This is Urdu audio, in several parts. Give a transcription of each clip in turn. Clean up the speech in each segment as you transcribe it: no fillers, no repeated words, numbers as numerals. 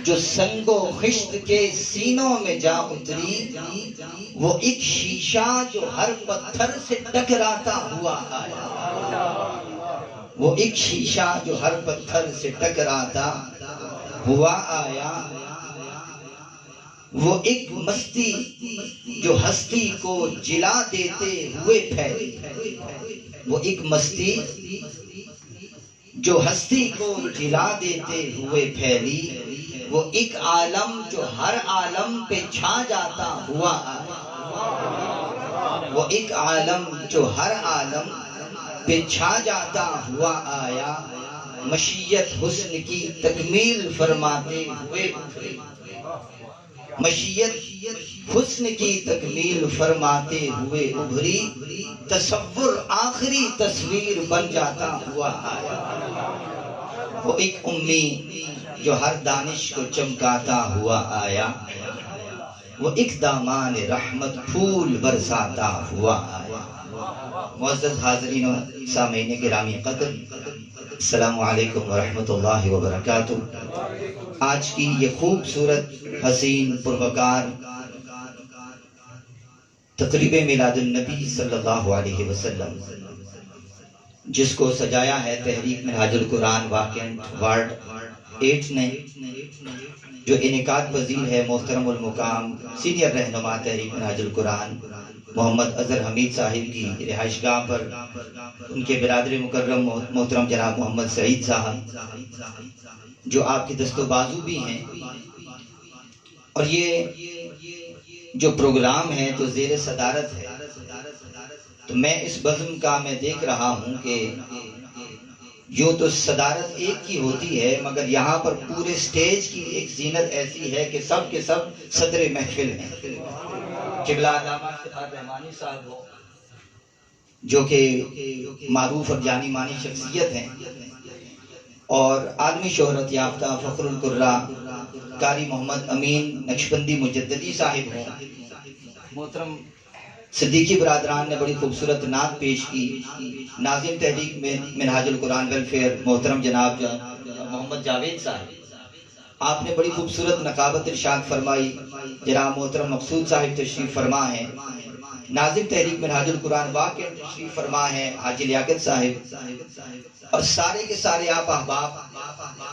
جو سنگ و خشت کے سینوں میں جا اتری، وہ ایک شیشہ جو ہر پتھر سے ٹکراتا ہوا آیا، وہ ایک شیشہ جو ہر پتھر سے ٹکراتا ہوا آیا، وہ ایک مستی جو ہستی کو جلا دیتے ہوئے پھیلی، وہ ایک مستی جو ہستی کو جلا دیتے ہوئے پھیلی، وہ ایک عالم جو ہر عالم پہ چھا جاتا ہوا آیا، وہ ایک عالم جو ہر عالم پہ چھا جاتا ہوا آیا، مشیت حسن کی تکمیل فرماتے ہوئے ابھری، مشیت حسن کی تکمیل فرماتے ہوئے ابھری، تصور آخری تصویر بن جاتا ہوا آیا، وہ ایک امی جو ہر دانش کو چمکاتا ہوا آیا، وہ ایک دامان رحمت پھول برساتا ہوا آیا۔ معزز حاضرین و سامعین گرامی قدر، السلام علیکم ورحمۃ اللہ وبرکاتہ۔ آج کی یہ خوبصورت، حسین، پروقار تقریب میلاد النبی صلی اللہ علیہ وسلم، جس کو سجایا ہے تحریک منہاج القرآن واکنٹ وارڈ 8 نے، جو انعقاد پذیر ہے محترم المقام سینئر رہنما تحریک منہاج القرآن محمد اظہر حمید صاحب کی رہائش گاہ پر، ان کے برادر مکرم محترم جناب محمد سعید صاحب، جو آپ کے دست و بازو بھی ہیں۔ اور یہ جو پروگرام ہے جو زیر صدارت ہے، تو میں اس بزم کا میں دیکھ رہا ہوں کہ جو تو صدارت ایک کی ہوتی ہے، مگر یہاں پر پورے سٹیج کی ایک زینت ایسی ہے کہ سب کے سب صدر محفل ہیں۔ قبلہ علامہ افتخار رحمانی صاحب ہو، جو کہ معروف اور جانی مانی شخصیت ہیں، اور عالمی شہرت یافتہ فخر القراء قاری محمد امین نقشبندی مجددی صاحب ہوں، محترم صدیقی برادران نے بڑی خوبصورت نعت پیش کی، ناظم تحریک منہاج القرآن ویلفیئر محترم جناب محمد جاوید صاحب، آپ نے بڑی خوبصورت نقابت ارشاد فرمائی، جناب محترم مقصود صاحب تشریف فرما ہیں، ناظم تحریک منہاج القرآن واقع تشریف فرما ہیں حاجی لیاقت صاحب، اور سارے کے سارے آپ احباب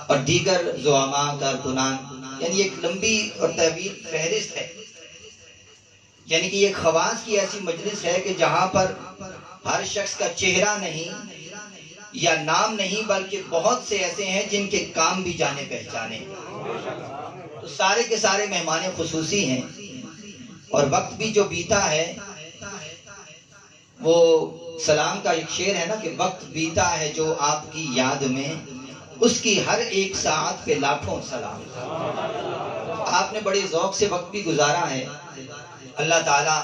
اور دیگر زعماء کارکنان، یعنی ایک لمبی اور طویل فہرست ہے، یعنی کہ یہ خواص کی ایسی مجلس ہے کہ جہاں پر ہر شخص کا چہرہ نہیں یا نام نہیں، بلکہ بہت سے ایسے ہیں جن کے کام بھی جانے پہچانے، تو سارے کے سارے مہمان خصوصی ہیں، اور وقت بھی جو بیتا ہے، وہ سلام کا ایک شعر ہے نا کہ وقت بیتا ہے جو آپ کی یاد میں، اس کی ہر ایک ساعت پہ لاکھوں سلام۔ آپ نے بڑے ذوق سے وقت بھی گزارا ہے، اللہ تعالیٰ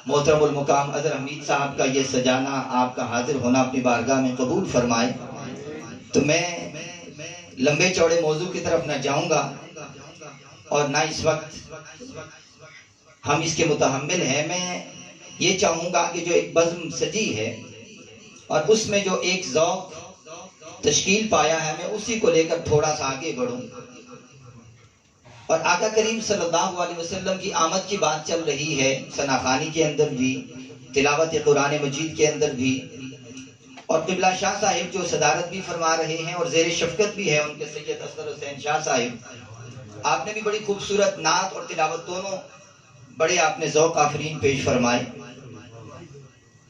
محترم المقام اظہر حمید صاحب کا یہ سجانا، آپ کا حاضر ہونا اپنی بارگاہ میں قبول فرمائے۔ تو میں لمبے چوڑے موضوع کی طرف نہ جاؤں گا، اور نہ اس وقت ہم اس کے متحمل ہیں۔ میں یہ چاہوں گا کہ جو ایک بزم سجی ہے اور اس میں جو ایک ذوق تشکیل پایا ہے، میں اسی کو لے کر تھوڑا سا آگے بڑھوں، اور آقا کریم صلی اللہ علیہ وسلم کی آمد کی بات چل رہی ہے، ثناخوانی کے اندر بھی، تلاوت قرآن مجید کے اندر بھی، اور قبلہ شاہ صاحب جو صدارت بھی فرما رہے ہیں اور زیر شفقت بھی ہے ان کے سید اصغر حسین شاہ صاحب، آپ نے بھی بڑی خوبصورت نعت اور تلاوت دونوں بڑے آپ نے ذوق آفرین پیش فرمائے۔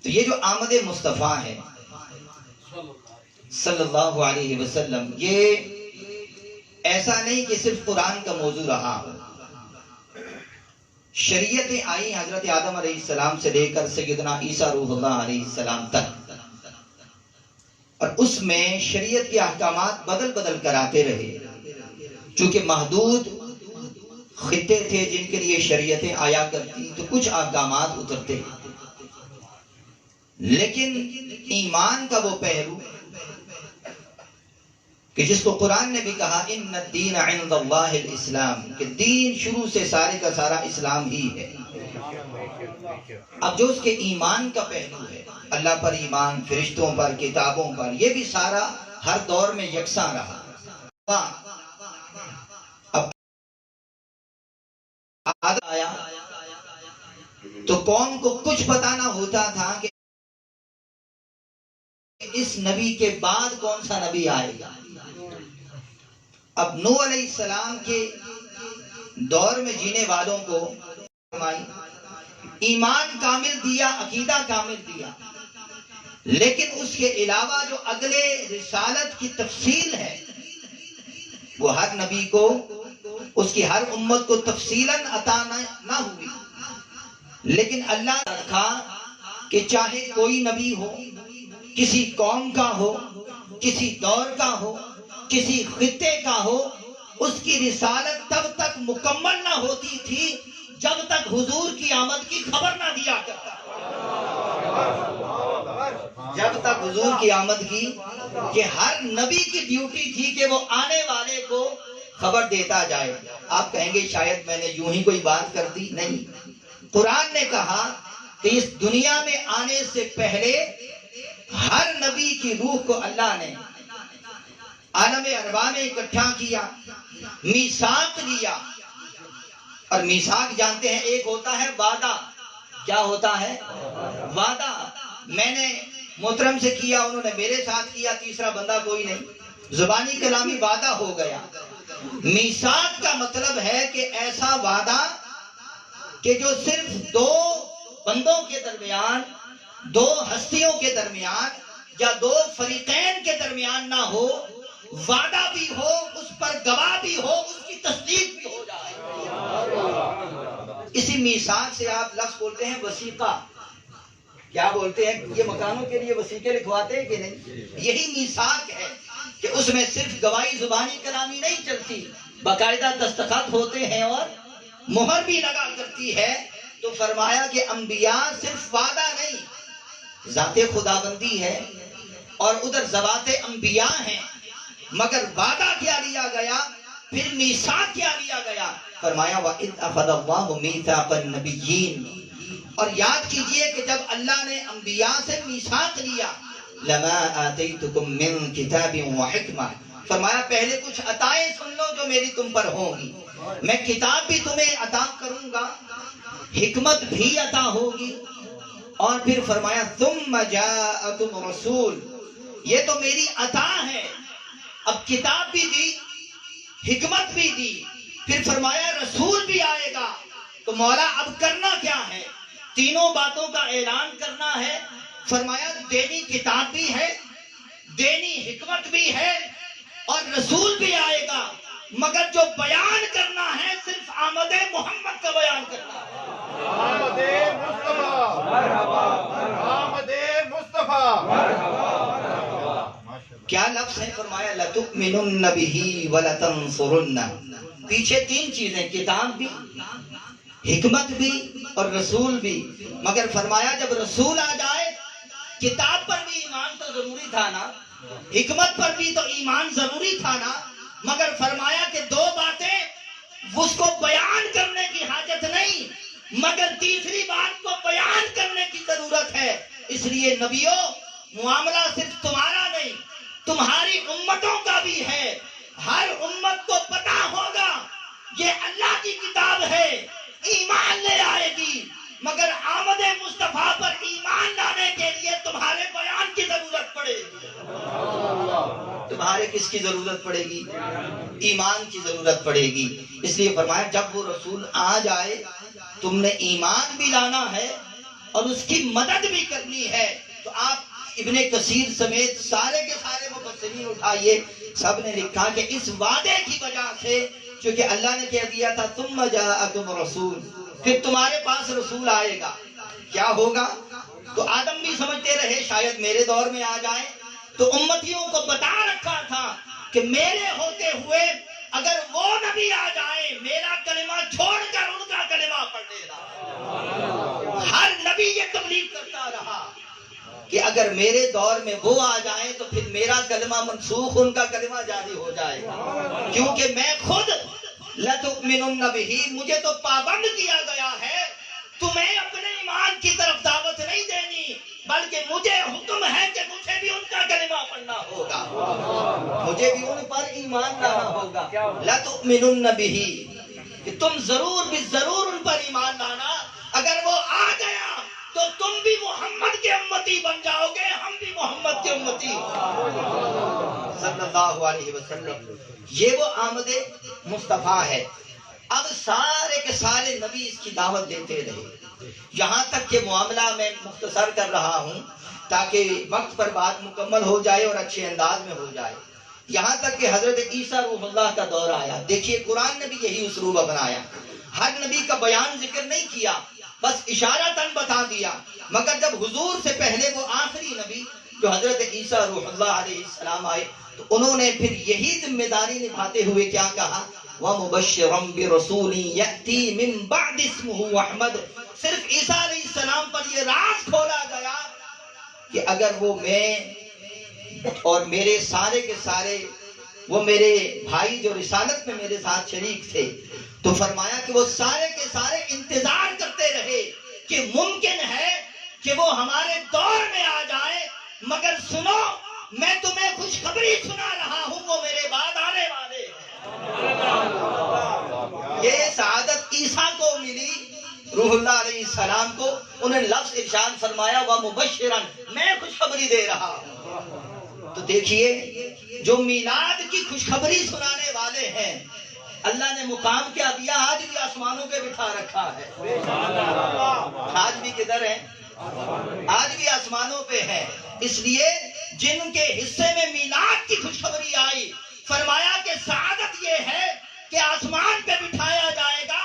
تو یہ جو آمد مصطفیٰ ہے صلی اللہ علیہ وسلم، یہ ایسا نہیں کہ صرف قرآن کا موضوع رہا، شریعتیں آئی حضرت آدم علیہ السلام سے لے کر سیدنا عیسیٰ روح اللہ علیہ السلام تک، اور اس میں شریعت کے احکامات بدل بدل کر آتے رہے، چونکہ محدود خطے تھے جن کے لیے شریعتیں آیا کرتی، تو کچھ احکامات اترتے، لیکن ایمان کا وہ پہلو کہ جس کو قرآن نے بھی کہا ان الدین عند اللہ الاسلام، کہ دین شروع سے سارے کا سارا اسلام ہی ہے۔ اب جو اس کے ایمان کا پہلو ہے، اللہ پر ایمان، فرشتوں پر، کتابوں پر، یہ بھی سارا ہر دور میں یکساں رہا۔ قوم کو کچھ پتا نہ ہوتا تھا کہ اس نبی کے بعد کون سا نبی آئے گا۔ اب نوح علیہ السلام کے دور میں جینے والوں کو ایمان کامل دیا، عقیدہ کامل دیا، لیکن اس کے علاوہ جو اگلے رسالت کی تفصیل ہے وہ ہر نبی کو، اس کی ہر امت کو تفصیلاً عطا نہ ہوئی۔ لیکن اللہ نے رکھا کہ چاہے کوئی نبی ہو، کسی قوم کا ہو، کسی دور کا ہو، کسی خطے کا ہو، اس کی رسالت تب تک مکمل نہ ہوتی تھی جب تک حضور کی آمد کی خبر نہ دیا کرتا۔ جب تک حضور کی آمد کی، کہ ہر نبی کی ڈیوٹی تھی کہ وہ آنے والے کو خبر دیتا جائے۔ آپ کہیں گے شاید میں نے یوں ہی کوئی بات کر دی، نہیں۔ قرآن نے کہا کہ اس دنیا میں آنے سے پہلے ہر نبی کی روح کو اللہ نے عالم ارواح میں اکٹھا کیا، میثاق لیا۔ اور میثاق جانتے ہیں ایک ہوتا ہے وعدہ۔ کیا ہوتا ہے؟ وعدہ۔ میں نے محترم سے کیا، انہوں نے میرے ساتھ کیا، تیسرا بندہ کوئی نہیں، زبانی کلامی وعدہ ہو گیا۔ میثاق کا مطلب ہے کہ ایسا وعدہ کہ جو صرف دو بندوں کے درمیان، دو ہستیوں کے درمیان یا دو فریقین کے درمیان نہ ہو، وعدہ بھی ہو، اس پر گواہ بھی ہو، اس کی تصدیق بھی ہو جائے۔ اسی میثاق سے آپ لفظ بولتے ہیں وثیقہ۔ کیا بولتے ہیں؟ یہ مکانوں کے لیے وثیقے لکھواتے ہیں کہ نہیں؟ یہی میثاق ہے کہ اس میں صرف گواہی زبانی کلامی نہیں چلتی، باقاعدہ دستخط ہوتے ہیں اور مہر بھی لگا کرتی ہے۔ تو فرمایا کہ انبیاء صرف وعدہ نہیں، ذات خداوندی ہے اور ادھر ذوات انبیاء ہیں، مگر وعدہ کیا لیا گیا، پھر میثاق کیا لیا گیا۔ فرمایا وَإِذْ أَخَذَ اللَّهُ مِيثَاقَ النَّبِيِّينَ، اور یاد کیجئے کہ جب اللہ نے انبیاء سے میثاق لیا، لَمَا آتَيْتُكُم مِّن كِتَابٍ وَحِكْمَةٍ، فرمایا پہلے کچھ عطائیں سن لو جو میری تم پر ہوں گی، میں کتاب بھی تمہیں عطا کروں گا، حکمت بھی عطا ہوگی، اور پھر فرمایا ثُمَّ جَاءَكُمْ رَسُولٌ، یہ تو میری عطا ہے۔ اب کتاب بھی دی، حکمت بھی دی، پھر فرمایا رسول بھی آئے گا، تو مولا اب کرنا کیا ہے؟ تینوں باتوں کا اعلان کرنا ہے۔ فرمایا دینی کتاب بھی ہے، دینی حکمت بھی ہے، اور رسول بھی آئے گا، مگر جو بیان کرنا ہے صرف آمد محمد کا بیان کرنا ہے۔ آمد مصطفیٰ، مرحبا، آمد مصطفیٰ، مرحبا۔ کیا لفظ ہے؟ فرمایا لَتُؤْمِنُنَّ بِهِ وَلَتَنصُرُنَّ، پیچھے تین چیزیں، کتاب بھی، حکمت بھی اور رسول بھی، مگر فرمایا جب رسول آ جائے، کتاب پر بھی ایمان تو ضروری تھا نا، حکمت پر بھی تو ایمان ضروری تھا نا، مگر فرمایا کہ دو باتیں اس کو بیان کرنے کی حاجت نہیں، مگر تیسری بات کو بیان کرنے کی ضرورت ہے۔ اس لیے نبیوں، معاملہ صرف تمہارا نہیں، تمہاری امتوں کا بھی ہے۔ ہر امت کو پتا ہوگا یہ اللہ کی کتاب ہے، ایمان لے آئے گی، مگر آمد مصطفیٰ پر ایمان لانے کے لیے تمہارے بیان کی ضرورت پڑے گی۔ تمہارے کس کی ضرورت پڑے گی؟ ایمان کی ضرورت پڑے گی۔ اس لیے فرمایا جب وہ رسول آ جائے تم نے ایمان بھی لانا ہے اور اس کی مدد بھی کرنی ہے۔ تو آپ ابن کثیر سمیت سارے کے سارے مفسرین اٹھائیے، سب نے لکھا کہ اس وعدے کی وجہ سے، چونکہ اللہ نے کہہ دیا تھا ثم جاءکم رسول، پھر تمہارے پاس رسول آئے گا، کیا ہوگا؟ تو آدم بھی سمجھتے رہے شاید میرے دور میں آ جائیں، تو امتیوں کو بتا رکھا تھا کہ میرے ہوتے ہوئے اگر وہ نبی آ جائیں، میرا کلمہ چھوڑ کر ان کا کلمہ پڑھ لینا۔ ہر نبی یہ تبلیغ کرتا رہا کہ اگر میرے دور میں وہ آ جائیں تو پھر میرا کلمہ منسوخ، ان کا کلمہ جاری ہو جائے گا، کیونکہ میں خود لَتُؤْمِنُنَّ بِهِ، مجھے تو پابند کیا گیا ہے، تمہیں اپنے ایمان کی طرف دعوت نہیں دینی، بلکہ مجھے حکم ہے کہ مجھے بھی ان کا کلمہ پڑھنا ہوگا، مجھے بھی ان پر ایمان لانا ہوگا۔ لَتُؤْمِنُنَّ بِهِ، کہ تم ضرور بھی ضرور ان پر ایمان لانا۔ اگر وہ آ گیا تو تم بھی محمد کے امتی بن جاؤ گے، ہم بھی محمد کے امتی صلی اللہ علیہ وسلم۔ یہ وہ آمد مصطفیٰ ہے۔ اب سارے کے سارے نبی اس کی دعوت دیتے رہے، یہاں تک کہ معاملہ میں مختصر کر رہا ہوں تاکہ وقت پر بات مکمل ہو جائے اور اچھے انداز میں ہو جائے۔ یہاں تک کہ حضرت عیسیٰ روح اللہ کا دور آیا۔ دیکھیے قرآن نے بھی یہی اسلوب اپنایا، ہر نبی کا بیان ذکر نہیں کیا، بس اشارتاً بتا دیا، مگر جب حضور سے پہلے وہ آخری نبی جو حضرت عیسیٰ روح اللہ علیہ السلام آئے تو انہوں نے پھر یہی ذمہ داری نبھاتے ہوئے کیا کہا، وَمُبَشِّرًا بِرَسُولٍ يَأْتِي مِن بَعْدِ اسْمُهُ احمد۔ صرف عیسیٰ علیہ السلام پر یہ راز کھولا گیا کہ اگر وہ میں اور میرے سارے کے سارے وہ میرے بھائی جو رسالت میں میرے ساتھ شریک تھے، تو فرمایا کہ وہ سارے کے سارے انتظار کرتے رہے کہ ممکن ہے کہ وہ ہمارے دور میں آ جائے، مگر سنو میں تمہیں خوشخبری سنا رہا ہوں، وہ میرے بعد آنے والے ہیں۔ یہ سعادت عیسیٰ کو ملی، روح اللہ علیہ السلام کو، انہیں لفظ ارشاد فرمایا وَمُبَشِّرًا، میں خوشخبری دے رہا ہوں۔ تو دیکھیے جو میلاد کی خوشخبری سنانے والے ہیں، اللہ نے مقام کیا دیا، آج بھی آسمانوں پہ بٹھا رکھا ہے۔ آج بھی کدھر ہے؟ آج بھی آسمانوں پہ ہے۔ اس لیے جن کے حصے میں میلاد کی خوشخبری آئی، فرمایا کہ سعادت یہ ہے کہ آسمان پہ بٹھایا جائے گا۔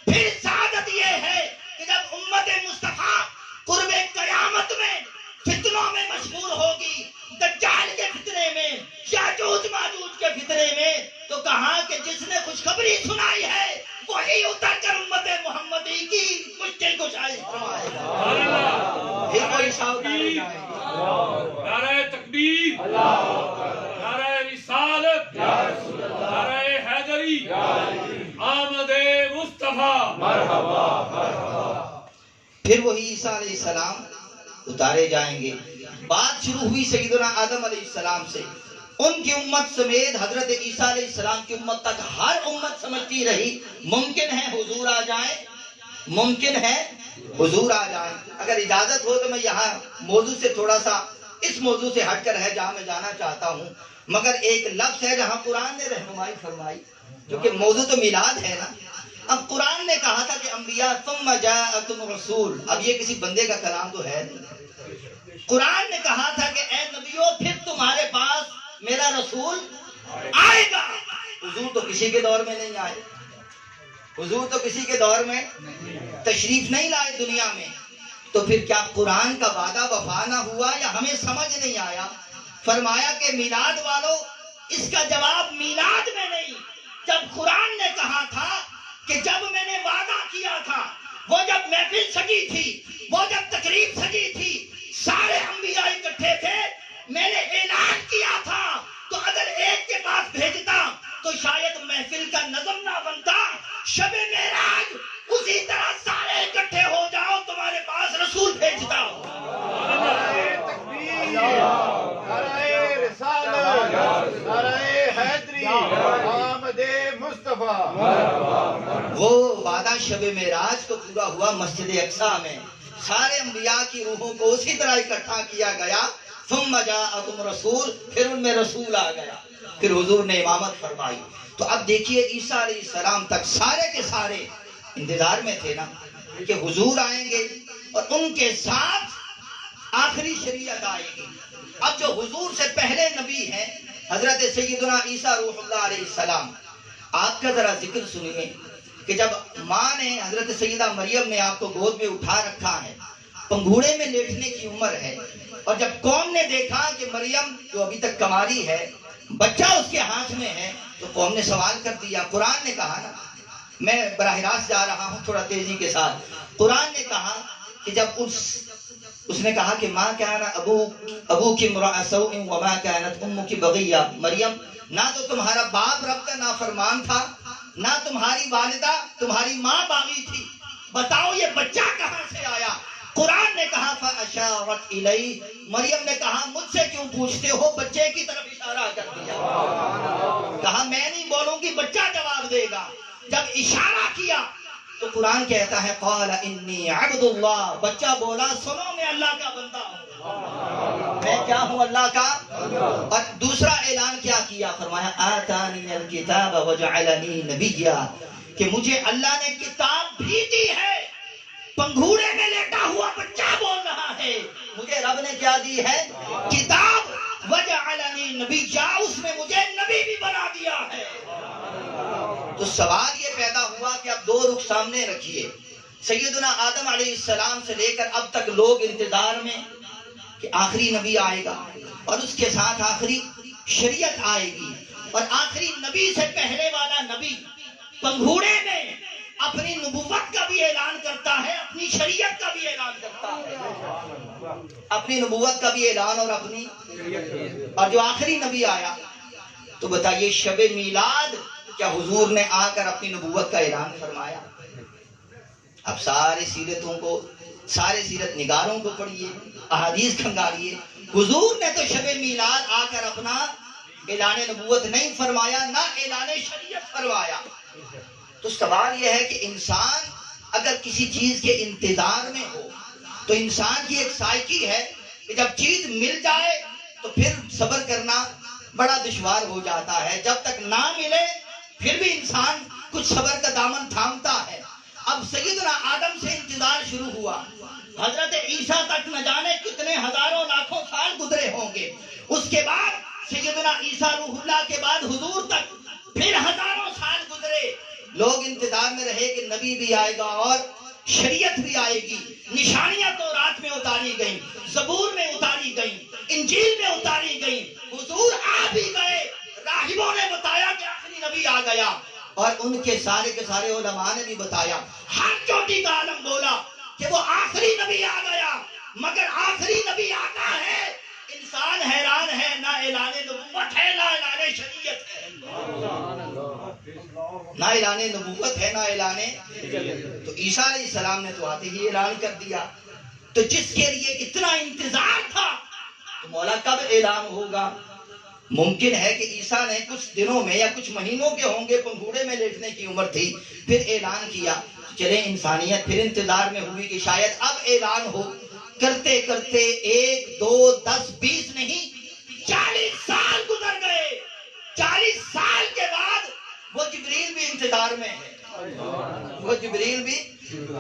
پھر سعادت یہ ہے کہ جب امت مصطفیٰ قرب قیامت میں فتنوں میں مشغول ہوگی، دجال کے فتنے میں، یاجوج ماجوج کے فتنے میں، تو کہا کہ جس نے خوشخبری سنائی ہے وہی اتر کر امت محمدی کی مشکل کشائی فرمائے گا۔ پھر کوئی شاؤ ڈالے جائے گا، نعرہ تکبیر، نعرہ رسالت، نعرہ حیدری، آمد مصطفیٰ، مرحبا مرحبا۔ پھر وہی عیسیٰ علیہ السلام اتارے جائیں گے۔ بات شروع ہوئی سیدنا آدم علیہ السلام سے، ان کی امت سمیت حضرت عیسیٰ علیہ السلام کی امت تک ہر امت سمجھتی رہی ممکن ہے حضور آ جائیں، ممکن ہے حضور آ جائیں۔ اگر اجازت ہو تو میں یہاں موضوع سے تھوڑا سا اس موضوع سے ہٹ کر ہے جہاں میں جانا چاہتا ہوں، مگر ایک لفظ ہے جہاں قرآن نے رہنمائی فرمائی، کیونکہ موضوع تو میلاد ہے نا۔ اب قرآن نے کہا تھا کہ انبیاء ثم جاءکم رسول، اب یہ کسی بندے کا کلام تو ہے نہیں۔ قرآن نے کہا تھا کہ اے نبیو پھر تمہارے پاس میرا رسول آئے گا۔ حضور تو کسی کے دور میں نہیں آئے، حضور تو کسی کے دور میں تشریف نہیں لائے دنیا میں، تو پھر کیا قرآن کا وعدہ وفا نہ ہوا یا ہمیں سمجھ نہیں آیا؟ فرمایا کہ میلاد والو اس کا جواب میلاد میں نہیں، جب قرآن نے کہا تھا کہ جب میں نے وعدہ کیا تھا، وہ جب محفل سجی تھی، وہ جب تقریب سجی تھی، سارے انبیاء اکٹھے تھے، میں نے اعلان کیا تھا، تو اگر ایک کے پاس بھیجتا تو شاید محفل کا نظم نہ بنتا۔ شب معراج اسی طرح سارے اکٹھے ہو جاؤ تمہارے پاس رسول بھیجتا ہوں۔ نعرہ تکبیر، نعرہ رسالت، نعرہ حیدری، آمد مصطفیٰ۔ وہ وعدہ شب معراج کو پورا ہوا مسجد اقصیٰ میں، سارے انبیاء کی روحوں کو اسی طرح اکٹھا کیا گیا۔ ثم جاءکم رسول، پھر ان میں رسول آ گیا، پھر حضور نے امامت فرمائی۔ تو اب دیکھیے عیسیٰ علیہ السلام تک سارے کے سارے انتظار میں تھے نا کہ حضور آئیں گے اور ان کے ساتھ آخری شریعت آئے گی۔ اب جو حضور سے پہلے نبی ہیں حضرت سیدنا عیسیٰ روح اللہ علیہ السلام، آپ کا ذرا ذکر سنیے کہ جب ماں نے حضرت سیدہ مریم نے آپ کو گود میں اٹھا رکھا ہے، پنگھوڑے میں لیٹنے کی عمر ہے، اور جب قوم نے دیکھا کہ مریم جو ابھی تک کماری ہے، بچہ اس کے ہاتھ میں ہے، تو قوم نے سوال کر دیا۔ قرآن نے کہا نا، میں براہ راست جا رہا ہوں تھوڑا تیزی کے ساتھ، قرآن نے کہا کہ جب اس نے کہا کہ ماں کان ابو کی امرأ سوء وما کانت امک بغیہ، مریم نہ تو تمہارا باپ رب کا نافرمان تھا، نہ تمہاری والدہ تمہاری ماں باغی تھی، بتاؤ یہ بچہ کہاں سے آیا؟ قرآن نے کہا فَأَشَارَتْ إِلَيْهِ، مریم نے کہا مجھ سے کیوں پوچھتے ہو، بچے کی طرف اشارہ کر دیا، کہا میں نہیں بولوں گی، بچہ جواب دے گا۔ جب اشارہ کیا تو قرآن کہتا ہے قال انی عبد اللہ، بچہ بولا سنو میں اللہ کا بندہ ہوں، میں کیا ہوں؟ اللہ کا۔ اور دوسرا اعلان کیا کیا؟ فرمایا آتانی الکتاب وجعلنی نبیا، کہ مجھے اللہ نے کتاب بھی دی ہے۔ پنگھوڑے میں لیٹا ہوا بچہ بول رہا ہے مجھے رب نے کیا دی ہے؟ کتاب۔ وجعلنی نبیا، اس میں مجھے نبی بھی بنا دیا ہے۔ تو سوال یہ پیدا ہوا کہ اب دو رخ سامنے رکھیے، سیدنا آدم علیہ السلام سے لے کر اب تک لوگ انتظار میں کہ آخری نبی آئے گا اور اس کے ساتھ آخری شریعت آئے گی، اور آخری نبی سے پہلے والا نبی پنگھوڑے میں اپنی نبوت کا بھی اعلان کرتا ہے، اپنی شریعت کا بھی اعلان کرتا ہے، اپنی نبوت کا بھی اعلان اور اپنی، اور جو آخری نبی آیا تو بتائیے شب میلاد کیا حضور نے آ کر اپنی نبوت کا اعلان فرمایا؟ اب سارے سیرتوں کو، سارے سیرت نگاروں کو پڑھیے، احادیث کھنگالیے، حضور نے تو شب میلاد آ کر اپنا اعلان نبوت نہیں فرمایا، نہ اعلان شریعت فرمایا۔ تو سوال یہ ہے کہ انسان اگر کسی چیز کے انتظار میں ہو تو انسان کی ایک سائیکی ہے کہ جب چیز مل جائے تو پھر صبر کرنا بڑا دشوار ہو جاتا ہے، جب تک نہ ملے پھر بھی انسان کچھ صبر کا دامن تھامتا ہے۔ اب سیدنا آدم سے انتظار شروع ہوا، حضرت عیسیٰ تک نہ جانے کتنے ہزاروں لاکھوں سال گزرے ہوں گے، اس کے بعد سیدنا عیسیٰ روح اللہ کے بعد حضور تک پھر ہزاروں سال گزرے، لوگ انتظار میں رہے کہ نبی بھی آئے گا اور شریعت بھی آئے گی، نشانیاں تو رات میں اتاری گئیں، زبور میں اتاری گئیں، انجیل میں اتاری گئیں، حضور آ بھی گئے، راہبوں نے بتایا کہ آخری نبی آ گیا، اور ان کے سارے علماء نے بھی بتایا، ہر چوٹی کا عالم بولا کہ وہ آخری نبی آ گیا، مگر آخری نبی آتا ہے انسان حیران ہے، نہ اعلان نبوت ہے نہ اعلان شریعت ہے، نہ اعلان نبوت ہے نہ اعلان۔ تو عیسیٰ علیہ السلام نے تو آتے ہی اعلان کر دیا، تو جس کے لیے اتنا انتظار تھا تو مولا کب اعلان ہوگا؟ ممکن ہے کہ عیسیٰ نے کچھ دنوں میں یا کچھ مہینوں کے ہوں گے، پنگھوڑے میں لیٹنے کی عمر تھی، پھر اعلان کیا، چلے انسانیت پھر انتظار میں ہوئی کہ شاید اب اعلان ہو، کرتے کرتے 1 2 10 20 نہیں 40 سال گزر گئے، 40 سال کے بعد وہ جبریل بھی انتظار میں ہے، وہ جبریل بھی،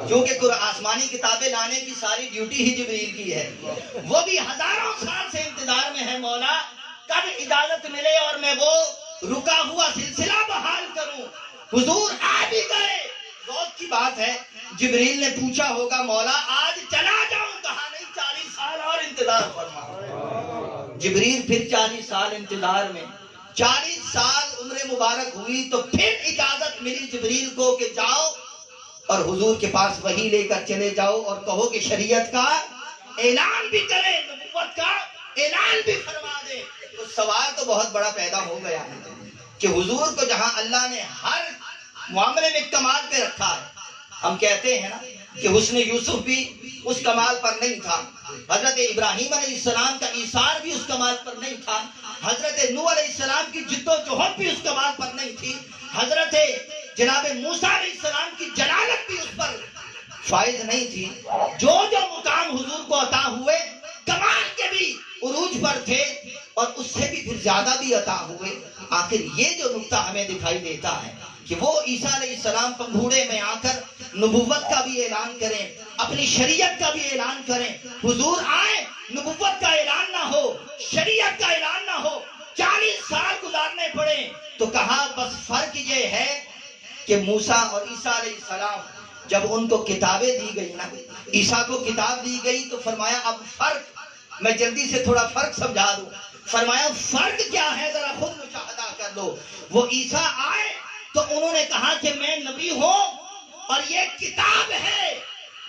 کیونکہ آسمانی کتابیں لانے کی ساری ڈیوٹی ہی جبریل کی ہے، وہ بھی ہزاروں سال سے انتظار میں ہے، مولا کب اجازت ملے اور میں وہ رکا ہوا سلسلہ بحال کروں۔ حضور آ بھی گئے، روز کی بات ہے، جبریل نے پوچھا ہوگا مولا آج چلا جاؤں، کہا نہیں 40 سال اور انتظار فرما۔ جبریل پھر 40 سال انتظار میں، 40 سال عمر مبارک ہوئی تو پھر اجازت ملی جبریل کو کہ جاؤ اور حضور کے پاس وحی لے کر چلے جاؤ اور کہو کہ شریعت کا اعلان بھی کرے، نبوت کا اعلان بھی فرما دے۔ تو سوال تو بہت بڑا پیدا ہو گیا ہے کہ حضور کو جہاں اللہ نے ہر معاملے میں کمال پہ رکھا ہے، ہم کہتے ہیں نا کہ حسن یوسف بھی اس کمال پر نہیں تھا، حضرت ابراہیم علیہ السلام کا ایثار بھی اس کمال پر نہیں تھا، حضرت نوح علیہ السلام کی جد و جہد بھی اس کمال پر نہیں تھی، حضرت جناب موسیٰ علیہ السلام کی جلالت بھی اس پر فائز نہیں تھی، جو مقام حضور کو عطا ہوئے کمال کے بھی عروج پر تھے اور اس سے بھی پھر زیادہ بھی عطا ہوئے۔ آخر یہ جو نقطہ ہمیں دکھائی دیتا ہے کہ وہ عیسیٰ علیہ السلام پنگھوڑے میں آ کر نبوت کا بھی اعلان کریں، اپنی شریعت کا بھی اعلان کریں، حضور آئے نبوت کا اعلان نہ ہو، شریعت کا اعلان نہ ہو، 40 سال گزارنے پڑے، تو کہا بس فرق یہ ہے کہ موسیٰ اور عیسیٰ علیہ السلام جب ان کو کتابیں دی گئی نا، عیسیٰ کو کتاب دی گئی تو فرمایا اب فرق، میں جلدی سے تھوڑا فرق سمجھا دوں، فرمایا فرق کیا ہے ذرا خود مشاہدہ کر لو۔ وہ عیسیٰ آئے تو انہوں نے کہا کہ میں نبی ہوں اور یہ کتاب ہے،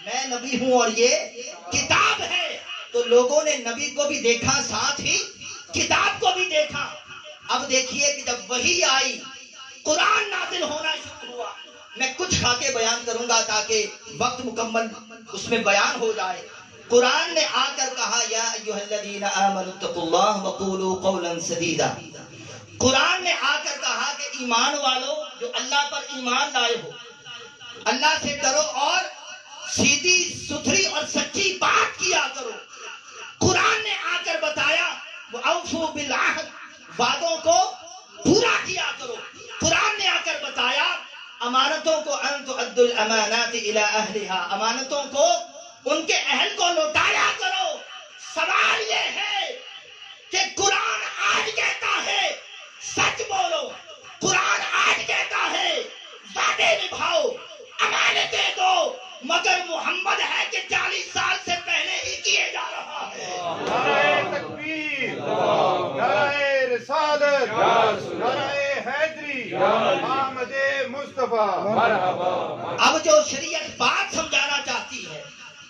میں نبی ہوں اور یہ کتاب ہے، تو لوگوں نے نبی کو بھی دیکھا ساتھ ہی کتاب کو بھی دیکھا۔ اب دیکھیے کہ جب وحی آئی، قرآن نازل ہونا شروع ہوا، میں کچھ کھا کے بیان کروں گا تاکہ وقت مکمل اس میں بیان ہو جائے۔ قرآن نے آ کر کہا یا ایھا الذین آمنوا اتقوا اللہ وقولوا قولا سدیدا، قرآن نے آ کر کہا کہ ایمان والو جو اللہ پر ایمان لائے ہو، اللہ سے ڈرو اور سیدھی ستھری اور سچی بات کیا کرو. قرآن نے آ کر بتایا وَأَوْفُوا بِالْعَهْدِ، وعدوں کو پورا کیا کرو. قرآن نے آ کر بتایا امانتوں کو ان تؤدوا الامانات الى اہلها، امانتوں کو ان کے اہل کو لوٹایا کرو. سوال یہ ہے کہ قرآن آج کہتا ہے سچ بولو، قرآن آج کہتا ہے وعدے نبھاؤ، امانتیں دو، مگر محمد ہے کہ 40 سال سے پہلے ہی کیے جا رہا ہے. نعرہ تکبیر، نعرہ رسالت، نعرہ حیدری، آمد مصطفیٰ. اب جو شریعت بات سمجھانا چاہتی ہے،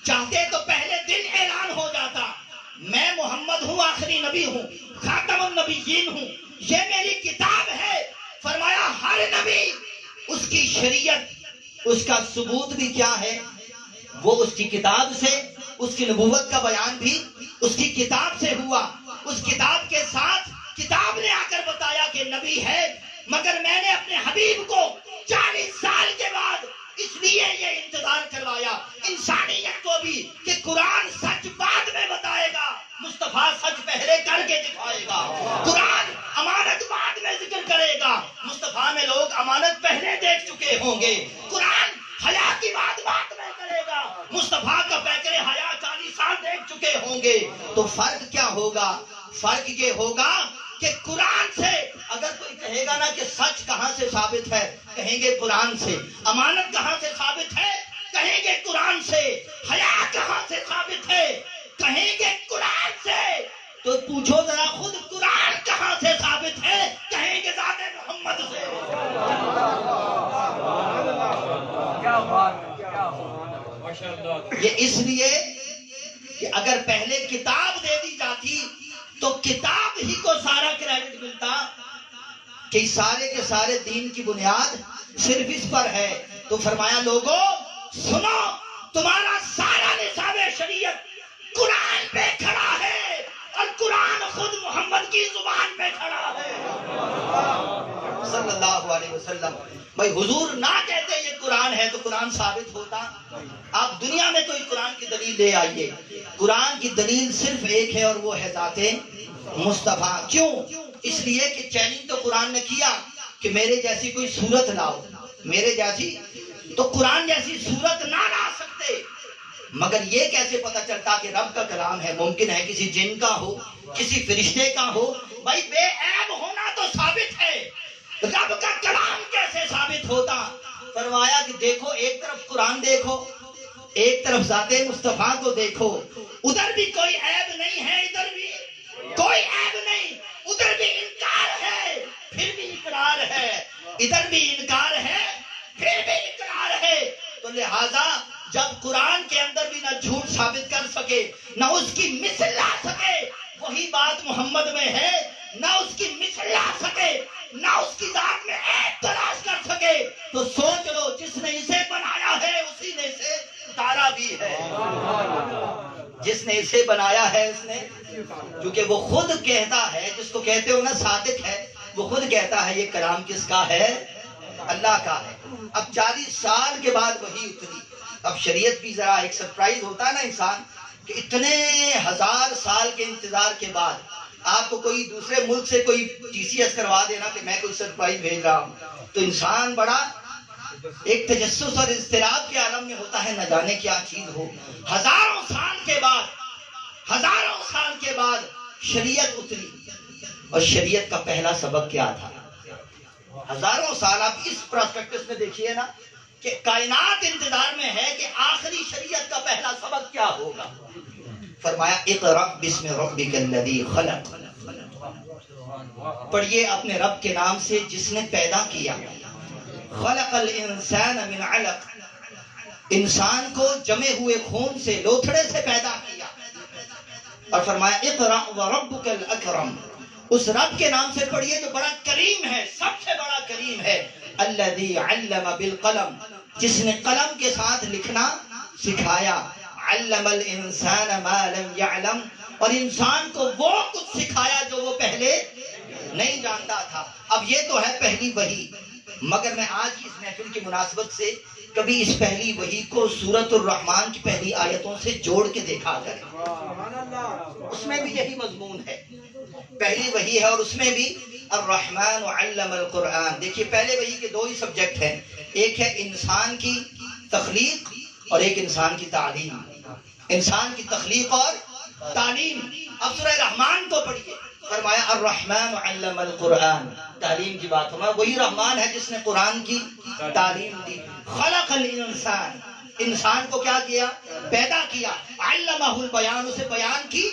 چاہتے تو پہلے دن اعلان ہو جاتا میں محمد ہوں، آخری نبی ہوں، خاتم النبیین ہوں، یہ میری کتاب ہے. فرمایا ہر نبی اس کی شریعت، اس کا ثبوت بھی کیا ہے، وہ اس کی کتاب سے، اس کی نبوت کا بیان بھی اس کی کتاب سے ہوا. اس کتاب کے ساتھ کتاب نے آ کر بتایا کہ نبی ہے، مگر میں نے اپنے حبیب کو 40 سال کے بعد اس لیے یہ انتظار کروایا انسانیت کو بھی کہ قرآن سچ بعد میں بتائے گا، مصطفیٰ سچ پہلے کر کے دکھائے گا. قرآن امانت بعد میں ذکر کرے گا، مصطفیٰ میں لوگ امانت پہلے دیکھ چکے ہوں گے. قرآن حیا کی بات میں کرے گا، مصطفیٰ کا پیکر حیا 40 سال دیکھ چکے ہوں گے. تو فرق کیا ہوگا؟ فرق یہ ہوگا کہ قرآن سے اگر کوئی کہے گا نا کہ سچ کہاں سے ثابت ہے، کہیں گے قرآن سے. امانت کہاں سے ثابت ہے، کہیں گے قرآن سے. حیا کہاں سے ثابت ہے، کہیں گے قرآن سے. تو پوچھو ذرا خود قرآن کہاں سے ثابت ہے، کہیں گے ذات محمد سے. یہ اس لیے کہ اگر پہلے کتاب دے دی جاتی تو کتاب ہی کو سارا کریڈٹ ملتا کہ سارے کے سارے دین کی بنیاد صرف اس پر ہے. تو فرمایا لوگوں سنو، تمہارا سارا نصاب شریعت قرآن پہ کھڑا ہے اور قرآن خود محمد کی زبان پہ کھڑا ہے صلی اللہ علیہ وسلم. بھائی حضور نہ کہتے یہ قرآن ہے تو قرآن ثابت ہوتا. آپ دنیا میں کوئی قرآن کی دلیل لے آئیے، قرآن کی دلیل صرف ایک ہے اور وہ ہے ذات مصطفیٰ. کیوں؟ اس لیے کہ چیلنج تو قرآن نے کیا کہ میرے جیسی کوئی صورت لاؤ، میرے جیسی. تو قرآن جیسی صورت نہ لا سکتے، مگر یہ کیسے پتہ چلتا کہ رب کا کلام ہے؟ ممکن ہے کسی جن کا ہو، کسی فرشتے کا ہو. بھائی بے عیب ہونا تو ثابت ہے، رب کا کلام کیسے ثابت ہوتا؟ فرمایا کہ دیکھو ایک طرف قرآن دیکھو، ایک طرف ذات مصطفیٰ کو دیکھو، ادھر بھی کوئی عیب نہیں ہے، ادھر بھی کوئی عیب نہیں، ادھر بھی انکار ہے پھر بھی اقرار ہے، ادھر بھی انکار ہے پھر بھی اقرار ہے. تو لہذا جب قرآن کے اندر بھی نہ جھوٹ ثابت کر سکے، نہ اس کی مثل لا سکے، وہی بات محمد میں ہے، نہ اس کی مثل لا سکے، نہ اس کی ذات میں عیب تلاش کر سکے، تو سوچ لو جس نے اسے بنایا ہے اسی نے اسے اتارا بھی ہے. جس نے اسے بنایا ہے اس نے، کیونکہ وہ خود کہتا ہے، جس کو کہتے ہو نا صادق ہے، وہ خود کہتا ہے یہ کلام کس کا ہے؟ اللہ کا ہے. اب 40 سال کے بعد وہی اتری. اب شریعت بھی ذرا ایک سرپرائز ہوتا ہے نا انسان کہ اتنے 1000 سال کے انتظار کے بعد آپ کو کوئی دوسرے ملک سے کوئی TCS کروا دینا کہ میں کوئی سرپرائز بھیج رہا ہوں، تو انسان بڑا ایک تجسس اور اضطراب کے عالم میں ہوتا ہے، نہ جانے کیا چیز ہو. ہزاروں سال کے بعد شریعت اتری، اور شریعت کا پہلا سبق کیا تھا؟ ہزاروں سال آپ اس پرسپیکٹس میں دیکھیے نا کہ کائنات انتظار میں ہے کہ آخری شریعت کا پہلا سبق کیا ہوگا. فرمایا اقرأ بسم ربک الذی خلق، پڑھیے اپنے رب کے نام سے جس نے پیدا کیا. خلق الانسان من علق، انسان کو جمے ہوئے خون سے، لوتھڑے سے پیدا کیا. اور فرمایا اقرأ وربک الاکرم، اس رب کے نام سے پڑھیے جو بڑا کریم ہے، سب سے بڑا کریم ہے. الذی علم بالقلم، جس نے قلم کے ساتھ لکھنا سکھایا. علم الانسان ما لم يعلم، اور انسان کو وہ کچھ سکھایا جو وہ پہلے نہیں جانتا تھا. اب یہ تو ہے پہلی وحی. مگر میں آج کی اس محفل کی مناسبت سے کبھی اس پہلی وحی کو سورۃ الرحمن کی پہلی آیتوں سے جوڑ کے دیکھا کریں. اس میں بھی یہی مضمون ہے. پہلی وحی ہے اور اس میں بھی الرحمن علم القرآن. دیکھیے پہلے وحی کے دو ہی سبجیکٹ ہیں، ایک ہے انسان کی تخلیق اور ایک انسان کی تعلیم. انسان کی تخلیق اور تعلیم. اب سورہ رحمان کو پڑھیے، فرمایا الرحمن علم القرآن. تعلیم کی بات ہمارا وہی رحمان ہے جس نے قرآن کی تعلیم دی. خلق الانسان، انسان کو کیا کیا؟ پیدا کیا. علمہ البیان، اسے بیان کی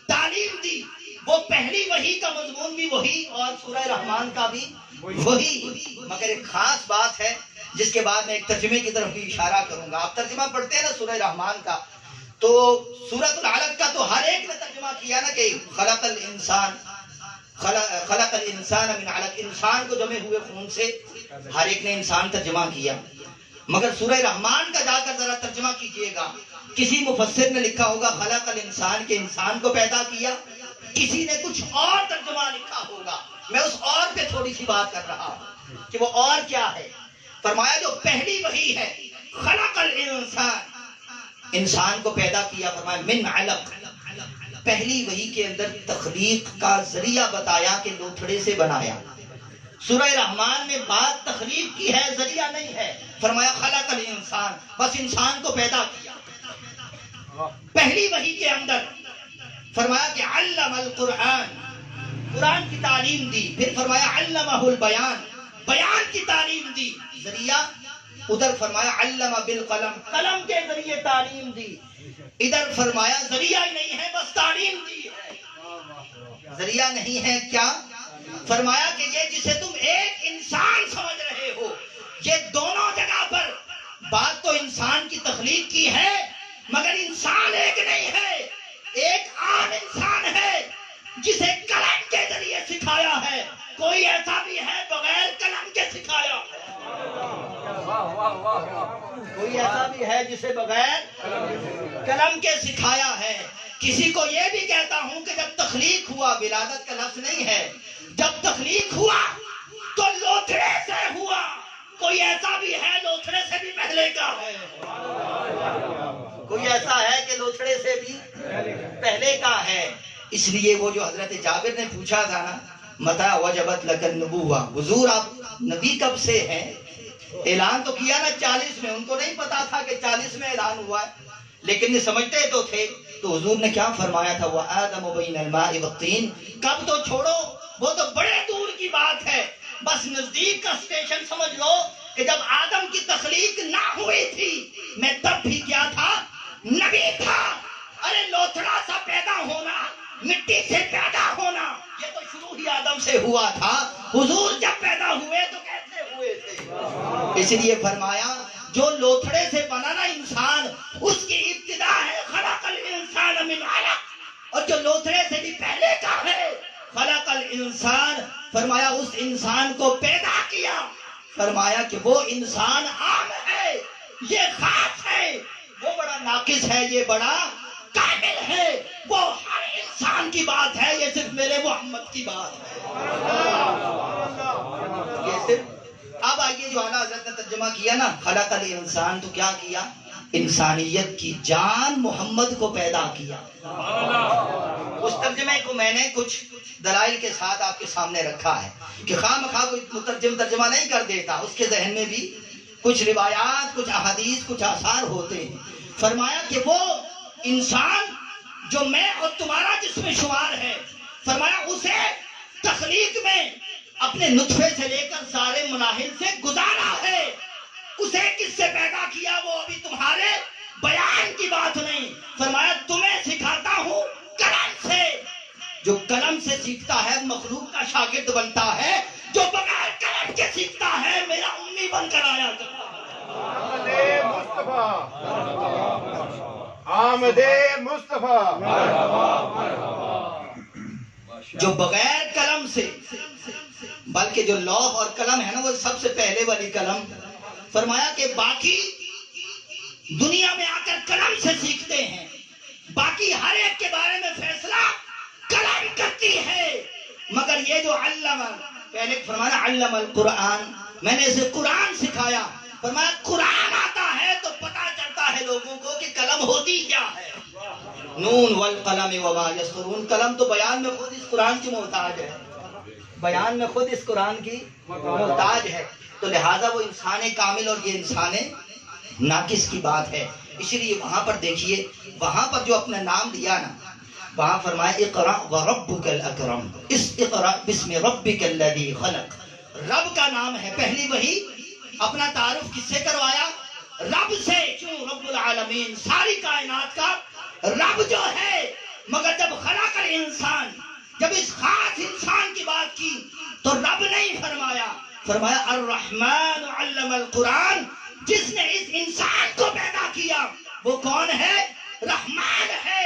تعلیم دی. وہ پہلی وحی کا مضمون بھی وہی اور سورہ رحمان کا بھی وہی. مگر ایک خاص بات ہے جس کے بعد میں ایک ترجمے کی طرف بھی اشارہ کروں گا. آپ ترجمہ پڑھتے ہیں نا سورہ رحمان کا، تو سورۃ العلق کا تو ہر ایک نے ترجمہ کیا نا کہ خلق الانسان، خلق الانسان من علق، انسان کو جمے ہوئے خون سے ہر ایک نے انسان ترجمہ کیا. مگر سورہ رحمان کا جا کر ذرا ترجمہ کیجئے گا، کسی مفسر نے لکھا ہوگا خلق الانسان کے انسان کو پیدا کیا، کسی نے کچھ اور ترجمہ لکھا ہوگا. میں اس اور پہ تھوڑی سی بات کر رہا ہوں کہ وہ اور کیا ہے. فرمایا جو پہلی وحی ہے خلق الانسان، انسان کو پیدا کیا. فرمایا من علق، پہلی وحی کے اندر تخلیق کا ذریعہ بتایا کہ لوتھڑے سے بنایا. سورہ رحمان میں بات تخلیق کی ہے، ذریعہ نہیں ہے. فرمایا خلق الانسان، بس انسان کو پیدا کیا. پہلی وحی کے اندر فرمایا کہ علم القرآن، قرآن کی تعلیم دی. پھر فرمایا علمہ البیان، بیان کی تعلیم دی. ذریعہ ادھر فرمایا علم بالقلم، قلم کے ذریعے تعلیم دی. ادھر فرمایا ذریعہ ہی نہیں ہے، بس تعلیم دی ہے. ذریعہ نہیں ہے کیا؟ فرمایا کہ یہ جسے تم ایک انسان سمجھ رہے ہو، یہ دونوں جگہ پر بات تو انسان کی تخلیق کی ہے، مگر انسان ایک نہیں ہے. ایک عام انسان ہے جسے قلم کے ذریعے سکھایا ہے. کوئی ایسا بھی ہے بغیر قلم کے سکھایا ہے؟ کوئی ایسا بھی ہے جسے بغیر قلم کے سکھایا ہے؟ کسی کو یہ بھی کہتا ہوں کہ جب تخلیق ہوا، ولادت کا لفظ نہیں ہے، جب تخلیق ہوا تو لوتھڑے سے ہوا. کوئی ایسا بھی ہے لوتھڑے سے بھی پہلے کا ہے؟ کوئی ایسا ہے کہ لوتھڑے سے بھی پہلے کا ہے؟ اس لیے وہ جو حضرت جابر نے پوچھا تھا نا متى وجبت لك النبوة، حضور آپ نبی کب سے ہیں؟ اعلان تو کیا نا 40 میں، ان کو نہیں پتا تھا کہ 40 میں اعلان ہوا ہے، لیکن یہ سمجھتے تو تھے. تو حضور نے کیا فرمایا تھا؟ وَآدَمُ بَيْنَ الْمَاءِ وَالطِّينِ. کب تو چھوڑو، وہ تو بڑے دور کی بات ہے. بس نزدیک کا اسٹیشن سمجھ لو کہ جب آدم کی تخلیق نہ ہوئی تھی، میں تب بھی کیا تھا؟ نبی تھا. ارے لوتھڑا سا پیدا ہونا، مٹی سے پیدا ہونا، یہ تو شروع ہی آدم سے ہوا تھا. حضور جب پیدا ہوئے تو کیسے ہوئے تھے؟ اس لیے فرمایا جو لوتھڑے سے بنا نا انسان، اس کی ابتدا ہے خلق الانسان من علق. اور جو لوتھڑے سے بھی پہلے کا ہے خلق الانسان، فرمایا اس انسان کو پیدا کیا. فرمایا کہ وہ انسان عام ہے، یہ خاص ہے. وہ بڑا ناقص ہے، یہ بڑا کامل ہے. وہ ہر انسان کی بات ہے، یہ صرف میرے محمد کی بات ہے. یہ صرف اب آئیے جو اعلیٰ حضرت نے ترجمہ کیا نا خلق الانسان، تو کیا کیا؟ انسانیت کی جان محمد کو پیدا کیا. اس ترجمے کو میں نے کچھ دلائل کے ساتھ آپ کے سامنے رکھا ہے کہ خواہ مخواہ کوئی مترجم ترجمہ نہیں کر دیتا، اس کے ذہن میں بھی کچھ روایات، کچھ احادیث، کچھ آثار ہوتے ہیں. فرمایا کہ وہ انسان جو میں اور تمہارا جس میں شمار ہے، فرمایا اسے تخلیق میں اپنے نطفے سے لے کر سارے مراحل سے گزارا ہے. اسے کس سے پیدا کیا وہ ابھی تمہارے بیان کی بات نہیں. فرمایا تمہیں سکھاتا ہوں قلم سے. جو قلم سے سیکھتا ہے مخلوق کا شاگرد بنتا ہے، جو بغیر قلم کے سیکھتا ہے میرا امی بن کر آیا کرتا ہے. آمد مصطفیٰ، جو بغیر قلم سے، بلکہ جو لوح اور قلم ہے نا وہ سب سے پہلے والی قلم. فرمایا کہ باقی دنیا میں آ کر قلم سے سیکھتے ہیں، باقی ہر ایک کے بارے میں فیصلہ قلم کرتی ہے. مگر یہ جو علم، پہلے فرمایا علم القرآن، میں نے اسے قرآن سکھایا. فرمایا قرآن آتا ہے تو پتہ چلتا ہے لوگوں کو کہ قلم ہوتی کیا ہے. نون والقلم وما یسطرون. قلم تو بیان میں خود اس قرآن کی محتاج ہے, بیان میں خود اس قرآن کی محتاج ہے. تو لہٰذا وہ انسان کامل اور یہ انسان ناقص کی بات ہے. اس لیے وہاں پر دیکھیے, وہاں پر جو اپنا نام لیا نا, وہاں فرمایا اقرأ وربک الاکرم. اس اقرأ بسم ربک الذی خلق, رب کا نام ہے. پہلی وہی اپنا تعارف کس سے کروایا؟ رب سے. کیوں؟ رب العالمین, ساری کائنات کا رب جو ہے. مگر جب خلق الانسان, جب اس خاص انسان کی بات کی تو رب نہیں فرمایا, فرمایا الرحمن علم القرآن. جس نے اس انسان کو پیدا کیا وہ کون ہے؟ رحمان ہے.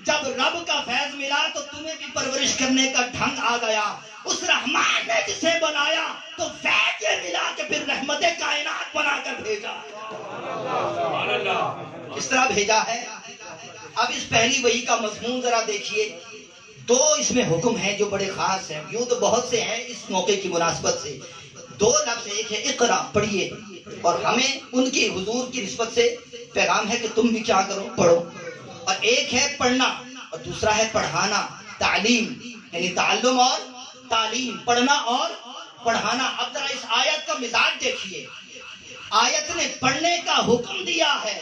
جب رب کا فیض ملا تو تمہیں بھی پرورش کرنے کا ڈھنگ آ گیا. اس رحمان نے جسے بنایا تو فیض یہ ملا کہ پھر رحمت کائنات بنا کر بھیجا. اس طرح بھیجا ہے. اب اس پہلی وحی کا مضمون ذرا دیکھیے. دو اس میں حکم ہیں جو بڑے خاص ہیں. یوں تو بہت سے ہیں اس موقع کی مناسبت سے. دو لفظ, ایک ہے اقرا, پڑھیے, اور ہمیں ان کی حضور کی نسبت سے پیغام ہے کہ تم بھی کیا کرو, پڑھو. اور ایک ہے پڑھنا اور دوسرا ہے پڑھانا, تعلیم, یعنی تعلم اور تعلیم, پڑھنا اور پڑھانا. اب ذرا اس آیت کا مزاج دیکھیے. آیت نے پڑھنے کا حکم دیا ہے,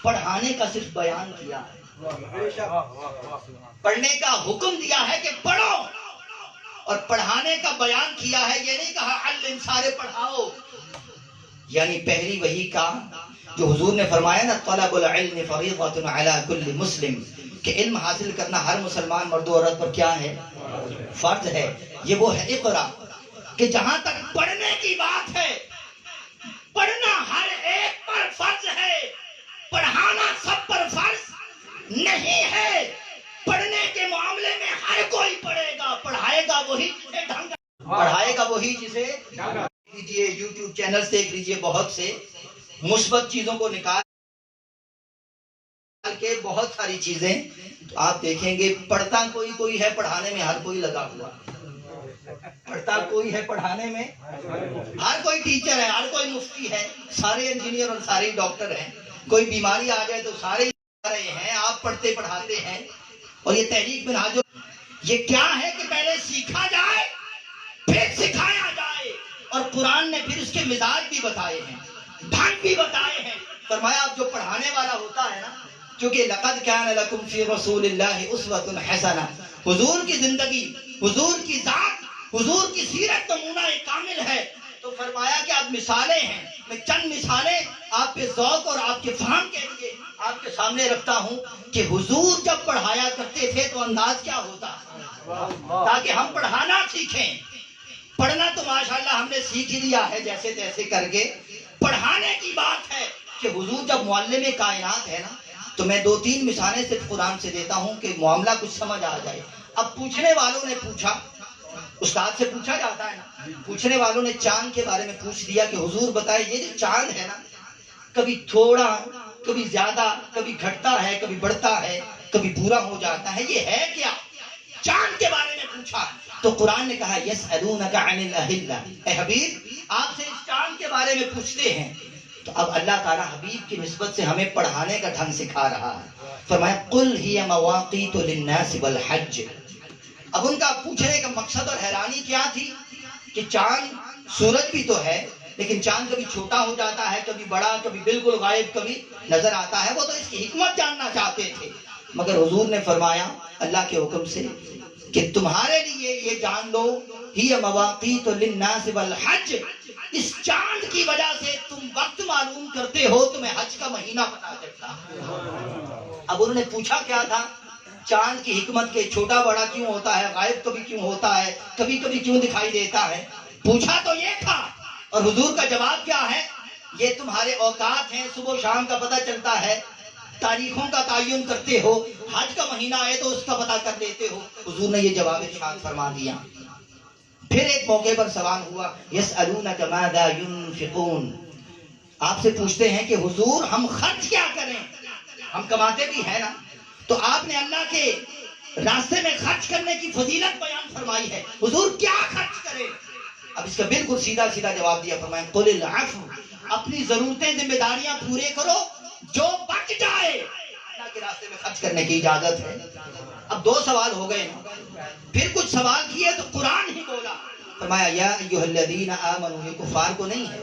پڑھانے کا صرف بیان کیا ہے. پڑھنے کا حکم دیا ہے کہ پڑھو, اور پڑھانے کا بیان کیا ہے. یہ نہیں کہا علم, سارے پڑھاؤ. یعنی پہلی وحی کا جو حضور نے فرمایا نا, طلب العلم فریضۃ علی کل مسلم, کہ علم حاصل کرنا ہر مسلمان مرد و عورت پر کیا ہے؟ فرض ہے. یہ وہ ہے اقرا, کہ جہاں تک پڑھنے کی بات ہے, پڑھنا ہر ایک پر فرض ہے, پڑھانا سب پر فرض نہیں ہے. پڑھنے کے معاملے میں ہر کوئی پڑھے گا, پڑھائے گا وہی جسے ڈھنگ, پڑھائے گا وہی جسے لیجیے. یوٹیوب چینل دیکھ لیجیے, بہت سے مثبت چیزوں کو نکال کے بہت ساری چیزیں آپ دیکھیں گے. پڑھتا کوئی ہے, پڑھانے میں ہر کوئی لگا ہوا. پڑھتا کوئی ہے, پڑھانے میں ہر کوئی ٹیچر ہے, ہر کوئی مفتی ہے, سارے انجینئر اور سارے ڈاکٹر ہیں. کوئی بیماری آ جائے تو سارے رہے ہیں. آپ پڑھتے پڑھاتے ہیں. اور یہ تحریک منہاج, یہ کیا ہے کہ پہلے سیکھا جائے پھر سکھایا جائے. اور قرآن نے پھر اس کے مزاج بھی بتائے ہیں, ڈھنگ بھی بتائے ہیں. فرمایا اب جو پڑھانے والا ہوتا ہے نا, کیونکہ لقد کان لکم فی رسول اللہ اسوۃ حسنہ, حضور کی زندگی, حضور کی ذات, حضور کی سیرت نمونہ کامل ہے. تو فرمایا کہ اب مثالیں ہیں, میں چند مثالیں آپ کے ذوق اور آپ کے فہم کے لیے آپ کے سامنے رکھتا ہوں کہ حضور جب پڑھایا کرتے تھے تو انداز کیا ہوتا, تاکہ ہم پڑھانا سیکھیں. پڑھنا تو ماشاءاللہ ہم نے سیکھ ہی لیا ہے جیسے تیسے کر کے. پڑھانے کی بات ہے کہ حضور جب معلم کائنات ہے نا, تو میں دو تین مثالیں صرف قرآن سے دیتا ہوں کہ معاملہ کچھ سمجھ آ جائے. اب پوچھنے والوں نے پوچھا, استاد سے پوچھا جاتا ہے نا, پوچھنے والوں نے چاند کے بارے میں پوچھ دیا کہ حضور بتائے یہ جو چاند ہے نا, کبھی تھوڑا, کبھی زیادہ, کبھی گھٹتا ہے, کبھی بڑھتا ہے, کبھی پورا ہو جاتا ہے, یہ ہے کیا؟ چاند کے بارے میں پوچھا. تو قرآن نے کہا یسألونک عن الاہلہ, اے حبیب آپ سے اس چاند کے بارے میں پوچھتے ہیں. تو اب اللہ تعالیٰ حبیب کی نسبت سے ہمیں پڑھانے کا ڈھنگ سکھا رہا ہے. فرمایا قل ہی مواقیت للناس والحج. اب ان کا پوچھنے کا مقصد اور حیرانی کیا تھی کہ چاند, سورج بھی تو ہے لیکن چاند کبھی چھوٹا ہو جاتا ہے, کبھی بڑا, کبھی بالکل غائب, کبھی نظر آتا ہے. وہ تو اس کی حکمت جاننا چاہتے تھے. مگر حضور نے فرمایا اللہ کے حکم سے کہ تمہارے لیے یہ جان لو ہی مواقیت للناس والحج, اس چاند کی وجہ سے تم وقت معلوم کرتے ہو, تمہیں حج کا مہینہ پتا چلتا. اب انہوں نے پوچھا کیا تھا, چاند کی حکمت کے چھوٹا بڑا کیوں ہوتا ہے, غائب کبھی کیوں ہوتا ہے, کبھی کبھی کیوں دکھائی دیتا ہے. پوچھا تو یہ تھا, اور حضور کا جواب کیا ہے, یہ تمہارے اوقات ہیں, صبح و شام کا پتہ چلتا ہے, تاریخوں کا تعین کرتے ہو, حج کا مہینہ آئے تو اس کا پتہ کر لیتے ہو. حضور نے یہ جواب ارشاد فرما دیا. پھر ایک موقع پر سوال ہوا یسألونک ماذا ينفقون, آپ سے پوچھتے ہیں کہ حضور ہم خرچ کیا کریں, ہم کماتے بھی ہیں نا. تو آپ نے اللہ کے راستے میں خرچ کرنے کی فضیلت بیان فرمائی ہے. حضور کیا خرچ کریں؟ اب اس کا بالکل سیدھا سیدھا جواب دیا، فرمایا قل العفو، اپنی ضرورتیں ذمہ داریاں پورے کرو، جو بچ جائے اللہ کے راستے میں خرچ کرنے کی اجازت ہے۔ اب دو سوال ہو گئے نا، پھر کچھ سوال کیے تو قرآن ہی بولا، فرمایا یا ایھا الذین آمنوا، یہ کفار کو نہیں ہے،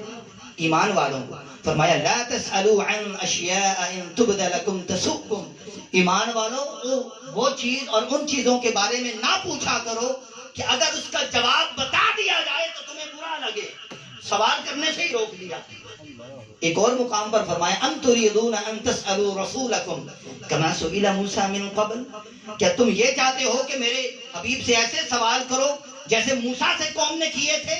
ایمان والوں کو، فرمایا لا تسألوا عن اشیاء ان تبد لکم تسؤکم، ایمان والوں وہ چیز اور ان چیزوں کے بارے میں نہ پوچھا کرو کہ اگر اس کا جواب بتا دیا جائے تو تمہیں برا لگے، سوال کرنے سے ہی روک دیا۔ ایک اور مقام پر فرمایا ام تريدون ان تسألوا رسولکم کما سئل موسیٰ من قبل، کیا تم یہ چاہتے ہو کہ میرے حبیب سے ایسے سوال کرو جیسے موسیٰ سے قوم نے کیے تھے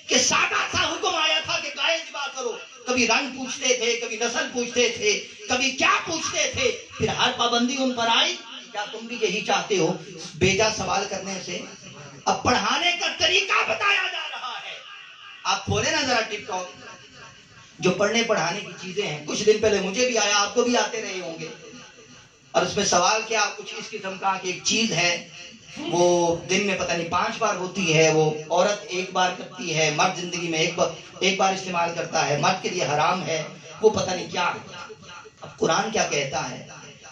کہ سادہ سا حکم آیا تھا کہ گائے ذبح کرو، کبھی رنگ پوچھتے تھے، کبھی نسل پوچھتے تھے، کبھی کیا پوچھتے تھے، پھر ہر پابندی ان پر آئی۔ کیا تم بھی یہی چاہتے ہو بیجا سوال کرنے سے؟ اب پڑھانے کا طریقہ بتایا جا رہا ہے۔ آپ کھولے نا ذرا ٹک ٹاک، جو پڑھنے پڑھانے کی چیزیں ہیں، کچھ دن پہلے مجھے بھی آیا، آپ کو بھی آتے رہے ہوں گے، اور اس میں سوال کیا کچھ اس قسم کا کہ ایک چیز ہے وہ دن میں پتہ نہیں 5 بار ہوتی ہے، وہ عورت ایک بار کرتی ہے، مرد زندگی میں ایک بار استعمال کرتا ہے، مرد کے لیے حرام ہے، وہ پتہ نہیں کیا ہے۔ اب قرآن کیا کہتا ہے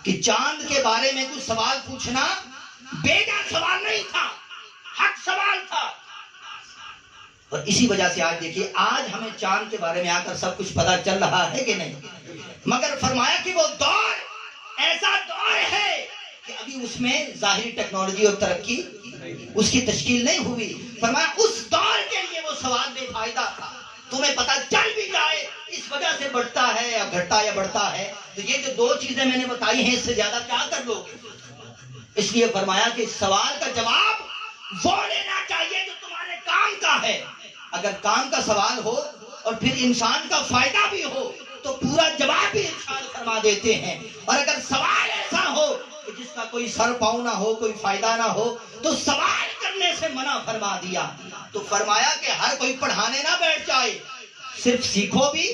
کہ چاند کے بارے میں کچھ سوال پوچھنا بیجا سوال نہیں تھا، حق سوال تھا۔ اور اسی وجہ سے آج دیکھیے، آج ہمیں چاند کے بارے میں آ کر سب کچھ پتا چل رہا ہے کہ نہیں، مگر فرمایا کہ وہ دور ایسا دور ہے کہ ابھی اس میں ظاہری ٹیکنالوجی اور ترقی اس کی تشکیل نہیں ہوئی۔ فرمایا اس دور کے لیے وہ سوال بے فائدہ تھا، تمہیں پتا چل بھی جائے اس وجہ سے بڑھتا ہے یا گھٹتا یا بڑھتا ہے، تو یہ جو 2 چیزیں میں نے بتائی ہیں اس سے زیادہ کیا کر لو گے؟ اس لیے فرمایا کہ سوال کا جواب وہ لینا چاہیے جو تمہارے کام کا ہے۔ اگر کام کا سوال ہو اور پھر انسان کا فائدہ بھی ہو تو پورا جواب بھی ارشاد فرما دیتے ہیں، اور اگر سوال ایسا ہو کہ جس کا کوئی سر پاؤں نہ ہو، کوئی فائدہ نہ ہو، تو سوال کرنے سے منع فرما دیا۔ تو فرمایا کہ ہر کوئی پڑھانے نہ بیٹھ جائے، صرف سیکھو بھی،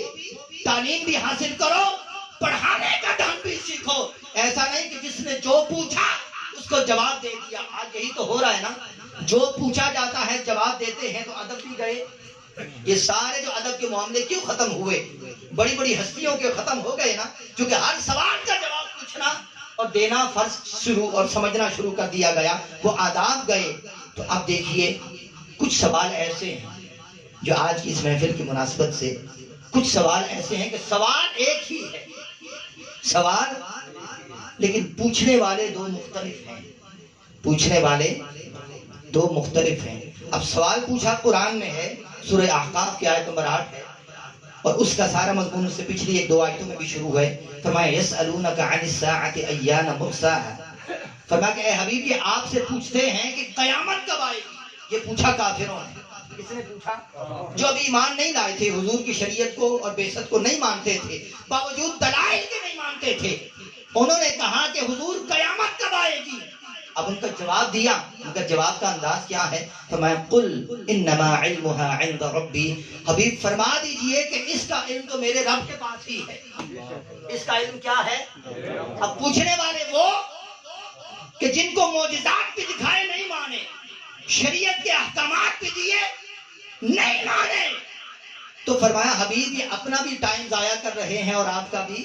تعلیم بھی حاصل کرو، پڑھانے کا ڈھنگ بھی سیکھو۔ ایسا نہیں کہ جس نے جو پوچھا اس کو جواب دے دیا۔ آج یہی تو ہو رہا ہے نا، جو پوچھا جاتا ہے جواب دیتے ہیں، تو ادب بھی گئے۔ یہ سارے جو ادب کے معاملے کیوں ختم ہوئے؟ بڑی بڑی ہستیوں کے ختم ہو گئے نا، کیونکہ ہر سوال کا جواب پوچھنا اور دینا فرض شروع اور سمجھنا شروع کر دیا گیا، وہ آداب گئے۔ تو اب دیکھیے کچھ سوال ایسے ہیں جو آج کی اس محفل کی مناسبت سے، کچھ سوال ایسے ہیں کہ سوال ایک ہی ہے سوال، لیکن پوچھنے والے 2 مختلف ہیں، پوچھنے والے 2 مختلف ہیں۔ اب سوال پوچھا قرآن میں ہے، سورہ احقاف کی آیت نمبر 8 ہے، اور اس کا سارا مضمون اس سے پچھلی 1-2 آیتوں میں بھی شروع ہے۔ فرمایا یسألونک عن الساعۃ ایان مرساها، فرمایا کہ اے حبیب یہ آپ سے پوچھتے ہیں کہ قیامت کب آئے گی۔ یہ پوچھا کافروں نے۔ کس نے پوچھا؟ جو ابھی ایمان نہیں لائے تھے، حضور کی شریعت کو اور بعثت کو نہیں مانتے تھے، باوجود دلائل کے نہیں مانتے تھے، انہوں نے کہا کہ حضور قیامت کب آئے گی؟ اب ان کا جواب دیا، ان کا جواب کا انداز کیا ہے؟ فرمایا قل انما علمها عند ربی، حبیب فرما دیجئے کہ اس کا علم تو میرے رب کے پاس ہی ہے۔ اس کا علم کیا ہے؟ اب پوچھنے والے وہ کہ جن کو معجزات بھی دکھائے نہیں مانے، شریعت کے احکامات بھی دیے نہیں مانے، تو فرمایا حبیب یہ اپنا بھی ٹائم ضائع کر رہے ہیں اور آپ کا بھی۔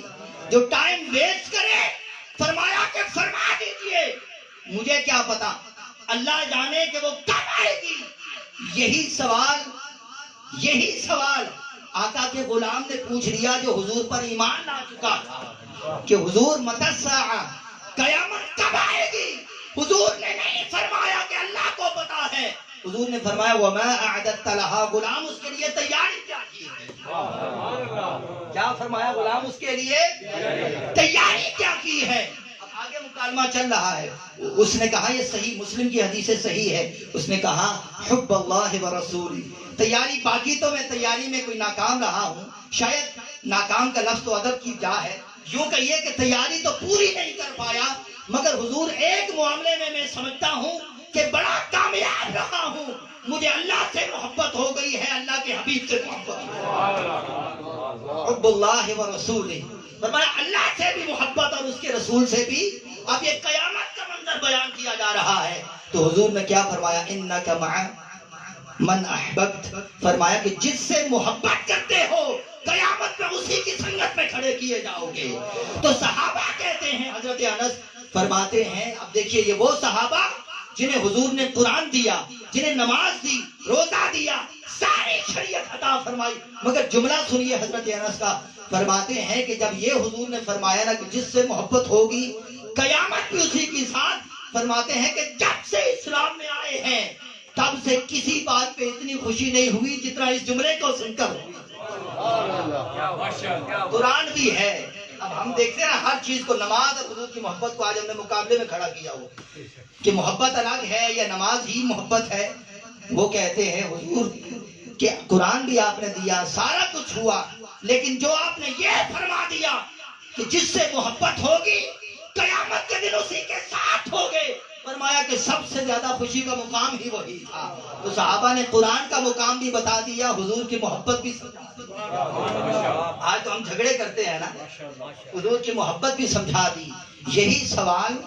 جو ٹائم ویسٹ کرے، فرمایا کہ فرما دیجئے مجھے کیا پتا، اللہ جانے کہ وہ کب آئے گی۔ یہی سوال آقا کے غلام نے پوچھ لیا جو حضور پر ایمان لا چکا تھا کہ حضور متی الساعہ، قیامت کب آئے گی؟ حضور نے نہیں فرمایا کہ اللہ کو پتا ہے، حضور نے فرمایا وما اعددت لها، غلام اس کے لیے تیاری کیا کی ہے؟ کیا فرمایا؟ غلام اس کے لیے تیاری کیا کی ہے؟ اب آگے مکالمہ چل رہا ہے۔ اس نے کہا، یہ صحیح مسلم کی حدیث صحیح ہے، اس نے کہا حب اللہ ورسول، تیاری باقی تو میں تیاری میں کوئی ناکام رہا ہوں، شاید ناکام کا لفظ تو ادب کی جا ہے، یوں کہیے کہ تیاری تو پوری نہیں کر پایا، مگر حضور ایک معاملے میں سمجھتا ہوں کہ بڑا کامیاب رہا ہوں، مجھے اللہ سے محبت ہو گئی ہے، اللہ کے حبیب سے محبت ہو، حب اللہ ورسول، فرمایا اللہ سے بھی محبت اور اس کے رسول سے بھی۔ اب یہ قیامت کا منظر بیان کیا جا رہا ہے، تو حضور نے کیا فرمایا؟ انک مع من احببت، فرمایا کہ جس سے محبت کرتے ہو قیامت میں اسی کی سنگت میں کھڑے کیے جاؤ گے۔ تو صحابہ کہتے ہیں، حضرت انس فرماتے ہیں، اب دیکھیے یہ وہ صحابہ جنہیں حضور نے قرآن دیا، جنہیں نماز دی، روزہ دیا، ساری شریعت عطا فرمائی، مگر جملہ سنیے حضرت انس کا، فرماتے ہیں کہ جب یہ حضور نے فرمایا نا کہ جس سے محبت ہوگی قیامت بھی اسی کے ساتھ، فرماتے ہیں کہ جب سے اسلام میں آئے ہیں تب سے کسی بات پہ اتنی خوشی نہیں ہوئی جتنا اس جملے کو سن کر ہوئی۔ قرآن بھی ہے، اب ہم دیکھتے ہیں نا ہر چیز کو، نماز اور حضور کی محبت کو آج ہم نے مقابلے میں کھڑا کیا ہو کہ محبت الگ ہے یا نماز ہی محبت ہے۔ وہ کہتے ہیں حضور کہ قرآن بھی آپ نے دیا، سارا کچھ ہوا، لیکن جو آپ نے یہ فرما دیا کہ جس سے محبت ہوگی قیامت کے دن اسی کے ساتھ ہوگے، فرمایا کہ سب سے زیادہ خوشی کا مقام ہی وہی تھا۔ تو صحابہ نے قرآن کا مقام بھی بتا دیا، حضور کی محبت بھی سمجھا دی۔ آج تو ہم جھگڑے کرتے ہیں نا، حضور کی محبت بھی سمجھا دی۔ یہی سوال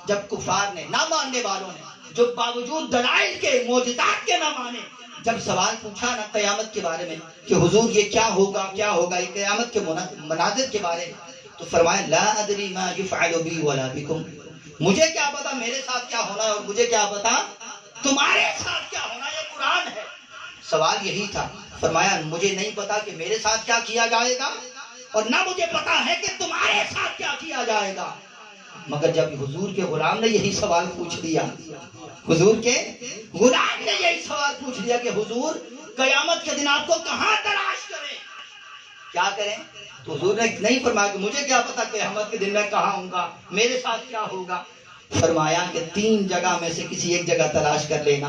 جب کفار نے، نہ ماننے والوں نے، جو باوجود دلائل کے، معجزات کے نہ مانے، جب سوال پوچھا نا قیامت کے بارے میں کہ حضور یہ کیا ہوگا کیا ہوگا، یہ قیامت کے مناظر کے بارے میں، تو فرمایا لا ادری ما یفعل بی ولا بکم، مجھے کیا پتا میرے ساتھ کیا ہونا ہے اور مجھے کیا پتا تمہارے ساتھ کیا ہونا، یہ قرآن ہے۔ سوال یہی تھا، فرمایا مجھے نہیں پتا کہ میرے ساتھ کیا کیا جائے گا اور نہ مجھے پتا ہے کہ تمہارے ساتھ کیا کیا جائے گا، مگر جب حضور کے غلام نے یہی سوال پوچھ لیا، حضور کے غلام نے یہی سوال پوچھ لیا کہ حضور قیامت کے دن آپ کو کہاں تلاش کریں، کیا کریں، تو حضور نے نہیں فرمایا کہ مجھے کیا پتا قیامت کے دن میں کہاں ہوں گا، میرے ساتھ کیا ہوگا، فرمایا کہ 3 جگہ میں سے کسی ایک جگہ تلاش کر لینا،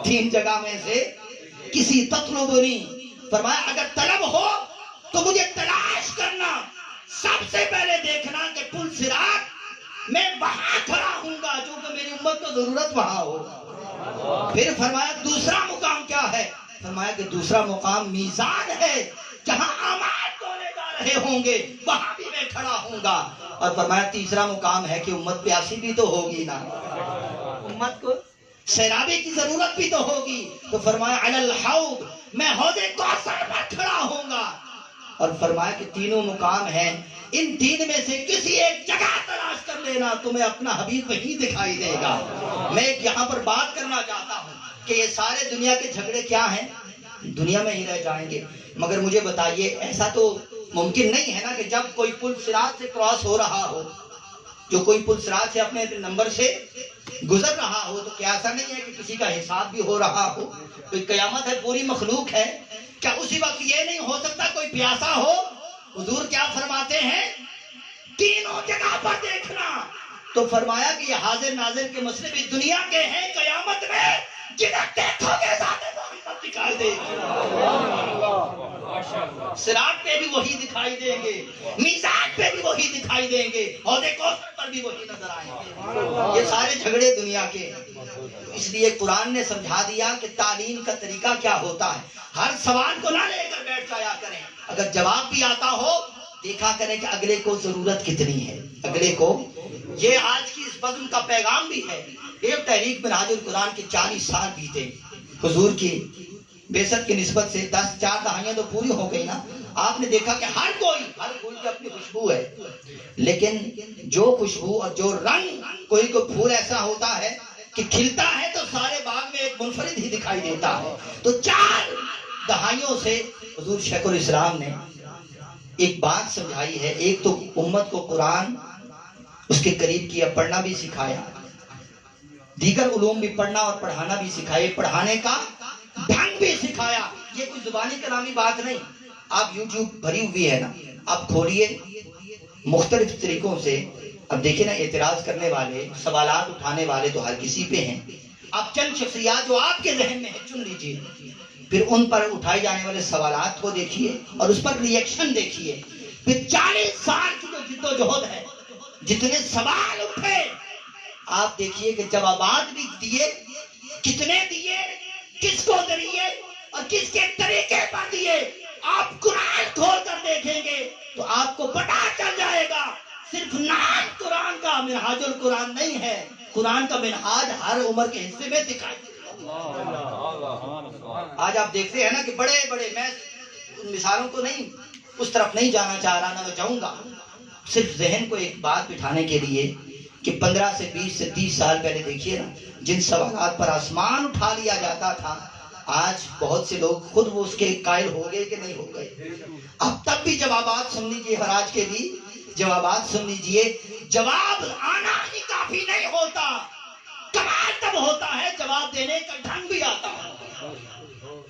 3 جگہ میں سے کسی تطلبنی، فرمایا اگر طلب ہو تو مجھے تلاش کرنا، سب سے پہلے دیکھنا کہ پل صراط میں وہاں کھڑا ہوں گا چونکہ میری امت کو ضرورت وہاں ہو۔ پھر فرمایا دوسرا مقام کیا ہے، فرمایا کہ دوسرا مقام میزان ہے، جہاں اعمال تولے جا رہے ہوں گے وہاں بھی میں کھڑا ہوں گا، اور فرمایا تیسرا مقام ہے کہ امت پیاسی بھی تو ہوگی نا، امت کو سیرابی کی ضرورت بھی تو ہوگی، تو فرمایا علی الحوض، میں حوض کوثر پر کھڑا ہوں گا، اور فرمایا کہ تینوں مقام ہیں، ان 3 میں سے کسی ایک جگہ تلاش کر لینا، تمہیں اپنا حبیب وہیں دکھائی دے گا۔ میں ایک یہاں پر بات کرنا چاہتا ہوں کہ یہ سارے دنیا کے جھگڑے کیا ہیں، دنیا میں ہی رہ جائیں گے، مگر مجھے بتائیے ایسا تو ممکن نہیں ہے نا کہ جب کوئی پل صراط سے کراس ہو رہا ہو، جو کوئی پل صراط سے اپنے نمبر سے گزر رہا ہو، تو کیا ایسا نہیں ہے کہ کسی کا حساب بھی ہو رہا ہو، کوئی قیامت ہے، پوری مخلوق ہے، کیا اسی وقت یہ نہیں ہو سکتا کوئی پیاسا ہو؟ حضور کیا فرماتے ہیں، تینوں جگہ پر دیکھنا، تو فرمایا کہ یہ حاضر ناظر کے مسئلے بھی دنیا کے ہیں، قیامت میں جنہیں دیکھو گے ذات محمد دکھائی دے گی، صراط پہ بھی وہی دکھائی دیں گے، میزان پہ بھی وہی دکھائی دیں گے، حوض کوثر پر بھی وہی نظر آئیں گے۔ یہ سارے جھگڑے دنیا کے، اس لیے قرآن نے سمجھا دیا کہ تعلیم کا طریقہ کیا ہوتا ہے، ہر سوال کو نہ لے کر بیٹھ جایا کریں، اگر جواب بھی آتا ہو دیکھا کریں کہ اگلے کو ضرورت کتنی ہے، اگلے کو، یہ آج کی اس بزم کا پیغام بھی ہے۔ ایک تحریک منہاج القرآن کے 40 سال بیتے، حضور کی بعثت کی نسبت سے 4 دہائیاں تو پوری ہو گئی نا، آپ نے دیکھا کہ ہر کوئی کی اپنی خوشبو ہے، لیکن جو خوشبو اور جو رنگ، کوئی پھول ایسا ہوتا ہے کہ کھلتا ہے تو سارے باغ میں ایک منفرد ہی دکھائی دیتا ہے، تو 4 دہائیوں سے حضور شیخ الاسلام نے ایک بات سمجھائی ہے، ایک تو امت کو قرآن اس کے قریب کیا، پڑھنا بھی سکھایا، دیگر علوم بھی پڑھنا اور پڑھانا بھی سکھائے، پڑھانے کا ڈھنگ بھی سکھایا، یہ کوئی زبانی کلامی بات نہیں، آپ یوٹیوب بھری ہوئی ہے نا، آپ کھولیے مختلف طریقوں سے، اب دیکھیں نا اعتراض کرنے والے، سوالات اٹھانے والے تو ہر کسی پہ ہیں، آپ چند شخصیات جو آپ کے ذہن میں ہیں چن لیجئے، پھر ان پر اٹھائے جانے والے سوالات کو دیکھیے اور اس پر ری ایکشن دیکھیے، پھر 40 سال کی جو جد و جہد ہے، جتنے سوال اٹھے، آپ دیکھیے کہ جوابات بھی دیے، کتنے دیے، کس کو ذریعے اور کس کے طریقے پر دیے، آپ قرآن کھول کر دیکھیں گے تو آپ کو پتہ چل جائے گا، صرف نام قرآن کا منہاج القرآن نہیں ہے، قرآن کا منہاج ہر عمر کے حصے میں دکھائی دے گا۔ آج آپ دیکھتے ہیں نا کہ بڑے بڑے، میں ان مثالوں کو نہیں، اس طرف نہیں جانا چاہ رہا، نہ میں چاہوں گا، صرف ذہن کو ایک بات بٹھانے کے لیے کہ 15 سے 20 سے 30 سال پہلے دیکھیے نا، جن سوالات پر آسمان اٹھا لیا جاتا تھا، آج بہت سے لوگ خود وہ اس کے قائل ہو گئے کہ نہیں ہو گئے۔ اب تب بھی جوابات سن لیجیے، ہر آج کے بھی جوابات سن لیجیے۔ جواب آنا ہی کافی نہیں ہوتا، کمال تب ہوتا ہے جواب دینے کا ڈھنگ بھی آتا ہے۔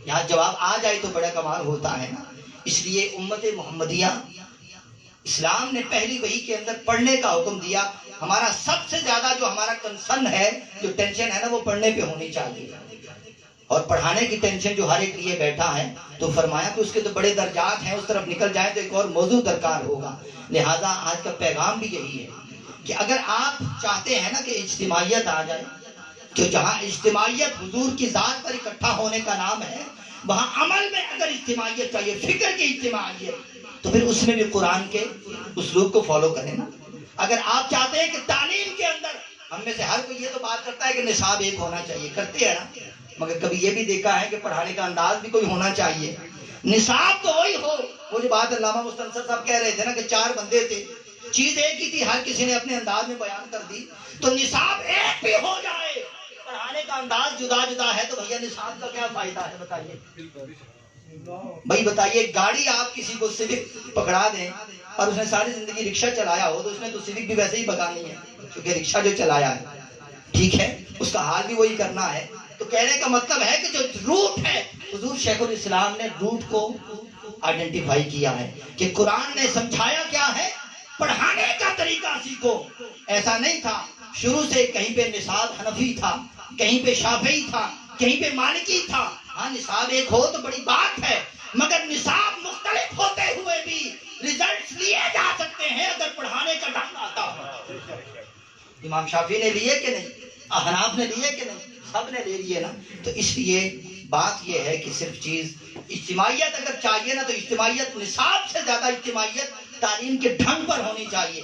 یہاں جواب آ جائے تو بڑا کمال ہوتا ہے نا۔ اس لیے امت محمدیہ، اسلام نے پہلی وحی کے اندر پڑھنے کا حکم دیا۔ ہمارا سب سے زیادہ جو ہمارا کنسرن ہے، جو ٹینشن ہے نا، وہ پڑھنے پہ ہونی چاہیے، اور پڑھانے کی ٹینشن جو ہر ایک لیے بیٹھا ہے، تو فرمایا کہ اس کے تو بڑے درجات ہیں، اس طرف نکل جائیں تو ایک اور موضوع درکار ہوگا۔ لہذا آج کا پیغام بھی یہی ہے کہ اگر آپ چاہتے ہیں نا کہ اجتماعیت آ جائے، کہ جہاں اجتماعیت حضور کی ذات پر اکٹھا ہونے کا نام ہے، وہاں عمل میں اگر اجتماعیت چاہیے، فکر کی اجتماعیت، تو پھر اس میں بھی قرآن کے اسلوب کو فالو کریں نا۔ اگر آپ چاہتے ہیں کہ تعلیم کے اندر، ہم میں سے ہر کوئی یہ تو بات کرتا ہے کہ نصاب ایک ہونا چاہیے، کرتے ہیں نا، مگر کبھی یہ بھی دیکھا ہے کہ پڑھانے کا انداز بھی کوئی ہونا چاہیے۔ نصاب تو وہی ہو، وہ جو بات علامہ مستنصر صاحب کہہ رہے تھے نا کہ 4 بندے تھے، چیز ایک ہی تھی، ہر کسی نے اپنے انداز میں بیان کر دی، تو نصاب ایک بھی ہو جائے، پڑھانے کا انداز جدا جدا ہے، تو بھیا نصاب کا کیا فائدہ ہے بتائیے؟ بھائی بتائیے، گاڑی آپ کسی کو سیوک پکڑا دیں اور اس نے ساری زندگی رکشہ چلایا ہو، تو اس نے تو سیوک بھی ویسے ہی بگانی ہے، کیونکہ رکشہ جو چلایا ہے، ٹھیک ہے، اس کا حال بھی وہی کرنا ہے۔ تو کہنے کا مطلب ہے کہ جو روٹ ہے، حضور شیخ الاسلام نے روٹ کو آئیڈینٹیفائی کیا ہے کہ قرآن نے سمجھایا کیا ہے، پڑھانے کا طریقہ سیکھو۔ ایسا نہیں تھا شروع سے کہیں پہ نصاب حنفی تھا، کہیں پہ شافعی تھا، کہیں پہ مالکی تھا۔ ہاں نصاب ایک ہو تو بڑی بات ہے، مگر نصاب مختلف ہوتے ہوئے بھی ریزلٹس لیے جا سکتے ہیں اگر پڑھانے کا ڈھنگ آتا ہو۔ امام شافعی نے لیے کہ نہیں؟ احناف نے لیے کہ نہیں؟ سب نے لے لیے نا۔ تو اس لیے بات یہ ہے کہ صرف چیز اجتماعیت اگر چاہیے نا، تو اجتماعیت نصاب سے زیادہ اجتماعیت تعلیم کے ڈھنگ پر ہونی چاہیے۔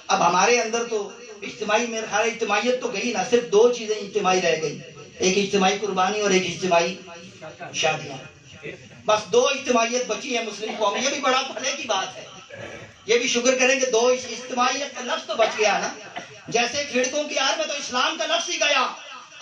اب ہمارے اندر تو اجتماعی، میرے خیال اجتماعیت تو گئی نا، صرف 2 چیزیں اجتماعی رہ گئی، ایک اجتماعی قربانی اور ایک اجتماعی شادیاں، بس 2 اجتماعیت بچی ہے مسلم قوم۔ یہ بھی بڑا بھلے کی بات ہے، یہ بھی شکر کریں کہ 2 اجتماعیت کا لفظ تو بچ گیا نا۔ جیسے کھڑکوں کی آر میں تو اسلام کا لفظ ہی گیا،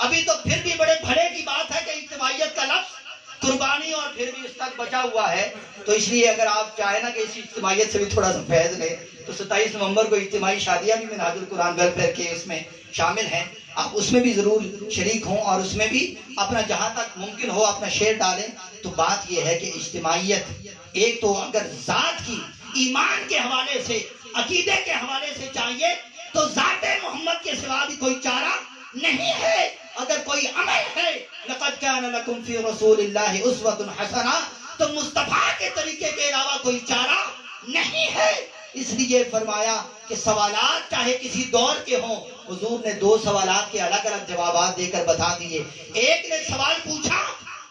ابھی تو پھر بھی بڑے بھلے کی بات ہے کہ اجتماعیت کا لفظ، قربانی اور پھر بھی اس تک بچا ہوا ہے۔ تو اس لیے اگر آپ چاہیں نا کہ اس اجتماعیت سے بھی تھوڑا سا فیض لیں، تو 27 نومبر کو اجتماعی شادیاں بھی منہاج القرآن ویلفیئر کے اس میں شامل ہیں، آپ اس میں بھی ضرور شریک ہوں، اور اس میں بھی اپنا جہاں تک ممکن ہو اپنا شیئر ڈالیں۔ تو بات یہ ہے کہ اجتماعیت ایک تو اگر ذات کی، ایمان کے حوالے سے، عقیدے کے حوالے سے چاہیے، تو ذات محمد کے سوا بھی کوئی چارہ نہیں ہے۔ اگر کوئی عمل ہے، لقد کان لکم فی رسول اللہ اسوۃ حسنہ، تو مصطفیٰ کے طریقے کے علاوہ کوئی چارہ نہیں ہے۔ اس لیے فرمایا کہ سوالات چاہے کسی دور کے ہوں، حضور نے 2 سوالات کے الگ الگ جوابات دے کر بتا دیے۔ ایک نے سوال پوچھا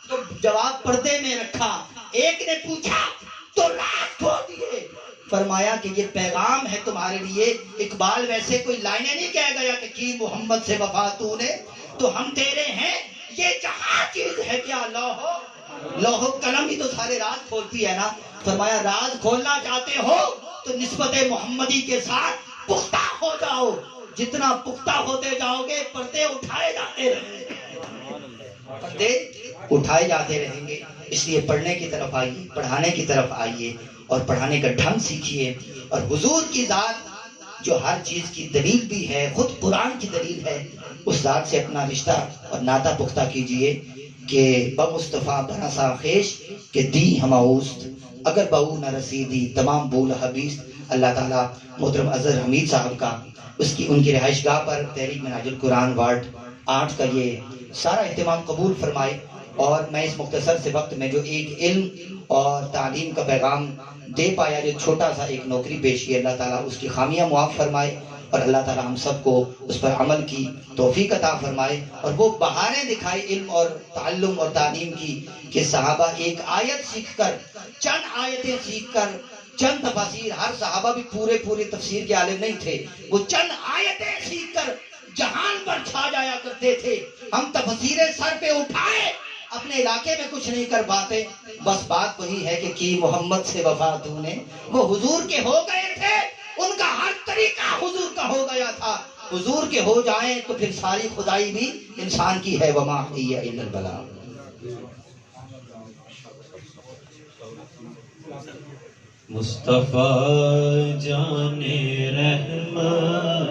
تو جواب پردے میں رکھا، ایک نے پوچھا تو راز کھول دیے۔ فرمایا کہ یہ پیغام ہے تمہارے لیے۔ اقبال ویسے کوئی لائنیں نہیں کہہ گیا کہ کی محمد سے وفا تو نے، تو ہم تیرے ہیں، یہ جہاں چیز ہے کیا لوح و قلم ہی تو سارے راز کھولتی ہے نا۔ فرمایا راز کھولنا چاہتے ہو تو نسبت محمدی کے ساتھ پختہ ہو جاؤ، جتنا پختہ ہوتے جاؤ گے پردے اٹھائے جاتے رہیں گے، پردے اٹھائے جاتے رہیں گے۔ اس لیے پڑھنے کی طرف آئیے، پڑھانے کی طرف آئیے، اور پڑھانے کا ڈھنگ سیکھیے، اور حضور کی ذات جو ہر چیز کی دلیل بھی ہے، خود قرآن کی دلیل ہے، اس ذات سے اپنا رشتہ اور ناطہ پختہ کیجئے کہ بمصطفیٰ بنسا خیش کہ دی ہماؤست، اگر بہو نہ رسیدی تمام بول حبیث۔ اللہ تعالیٰ محترم اظہر حمید صاحب کا، ان کی رہائش گاہ پر تحریک منہاج القرآن وارڈ 8 کا یہ سارا اہتمام قبول فرمائے، اور میں اس مختصر سے وقت میں جو ایک علم اور تعلیم کا پیغام دے پایا، جو چھوٹا سا ایک نوکری پیش کی، اللہ تعالیٰ اس کی خامیاں معاف فرمائے، اور اللہ تعالیٰ ہم سب کو اس پر عمل کی توفیق عطا فرمائے، اور وہ بہاریں دکھائے علم اور تعلم اور تعلیم کی، کہ صحابہ ایک آیت سیکھ کر، چند آیتیں سیکھ کر، چند تفاسیر، ہر صحابہ بھی پورے تفسیر کے عالم نہیں تھے، وہ چند آیتیں سیکھ کر جہان پر چھا جایا کرتے تھے۔ ہم تفسیریں سر پہ اٹھائے اپنے علاقے میں کچھ نہیں کر پاتے، بس بات وہی ہے کہ کی محمد سے وفا تو نے، وہ حضور کے ہو گئے تھے، ان کا ہر طریقہ حضور کا ہو گیا تھا، حضور کے ہو جائیں تو پھر ساری خدائی بھی انسان کی ہے، وما ہی الا البلاغ۔ مصطفیٰ جان رحمت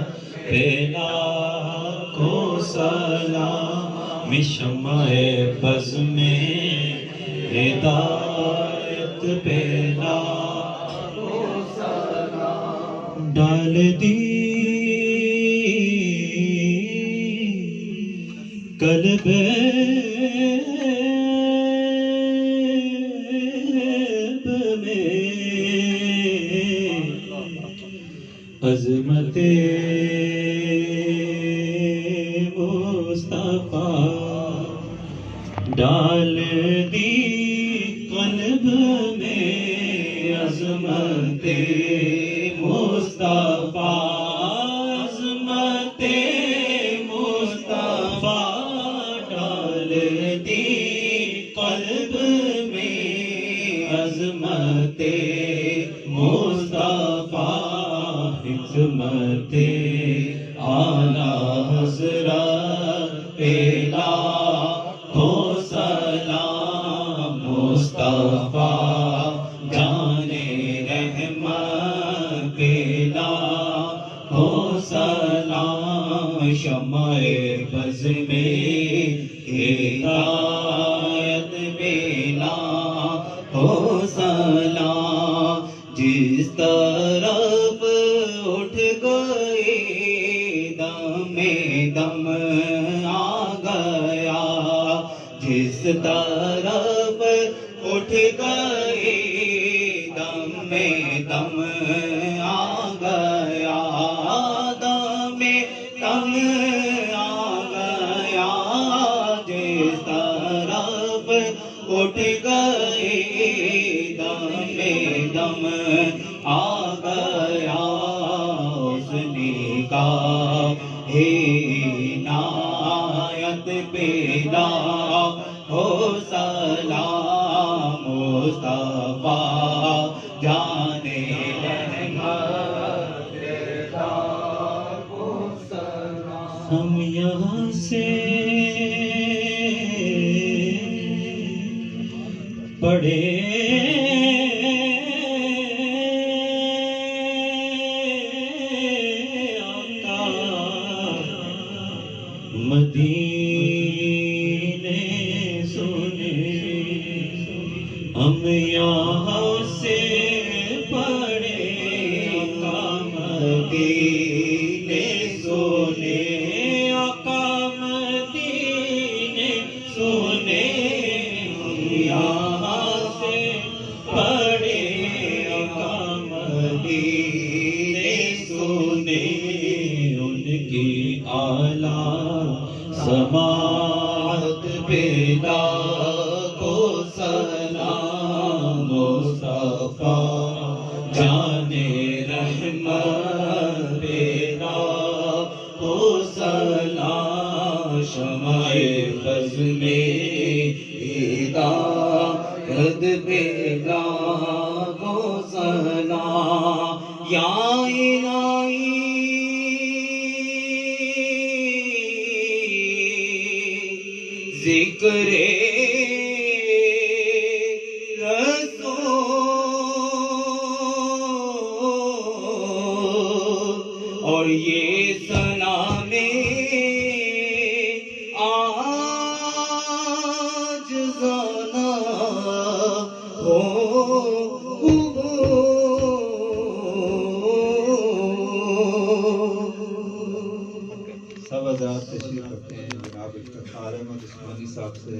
پہ لاکھوں سلام، شمع بز میں ہدایت پہ لاکھوں سلام، ڈال دی قلب عظمت مصطفیٰ، ڈال دی قلب میں عظمت مصطفیٰ، عظمت مصطفیٰ، ڈال دی قلب میں عظمت مصطفیٰ، حکمت اعلیٰ حضرت پہ لاکھوں سلام، مصطفیٰ جان رحمت پہ لاکھوں سلام، شمع بز میں ہدایت پہ لاکھوں سلام، جس طرف اٹھ گئے دم دم آ گیا، جس طرف اٹھ گئے دم دم آ گیا، دم دم آ گیا، جس طرف اٹھ گئے دم دم آ گیا، اس نے کہا ہے عنایت پہ لاکھوں سلام، مصطفیٰ جان رحمت پہ لاکھوں سلام۔ ہم یہاں سے پڑھے مدینے سنے، ہم یہاں سے پڑھے آقا مدینے سنے، آقا مدینے سنے، ہم یہاں سے پڑھے آقا مدینے سنے، ان کی اعلیٰ سماعت پہ لاکھوں سلام، مصطفیٰ جان رحمت پہ لاکھوں سلام، شمع بز میں ہدایت پہ لاکھوں سلام، یا الہی ذکر رسول اور یہ سلام آج زانا ہو، سب حضرات تشریف رکھتے ہیں، جناب افتخار احمد عثمانی صاحب سے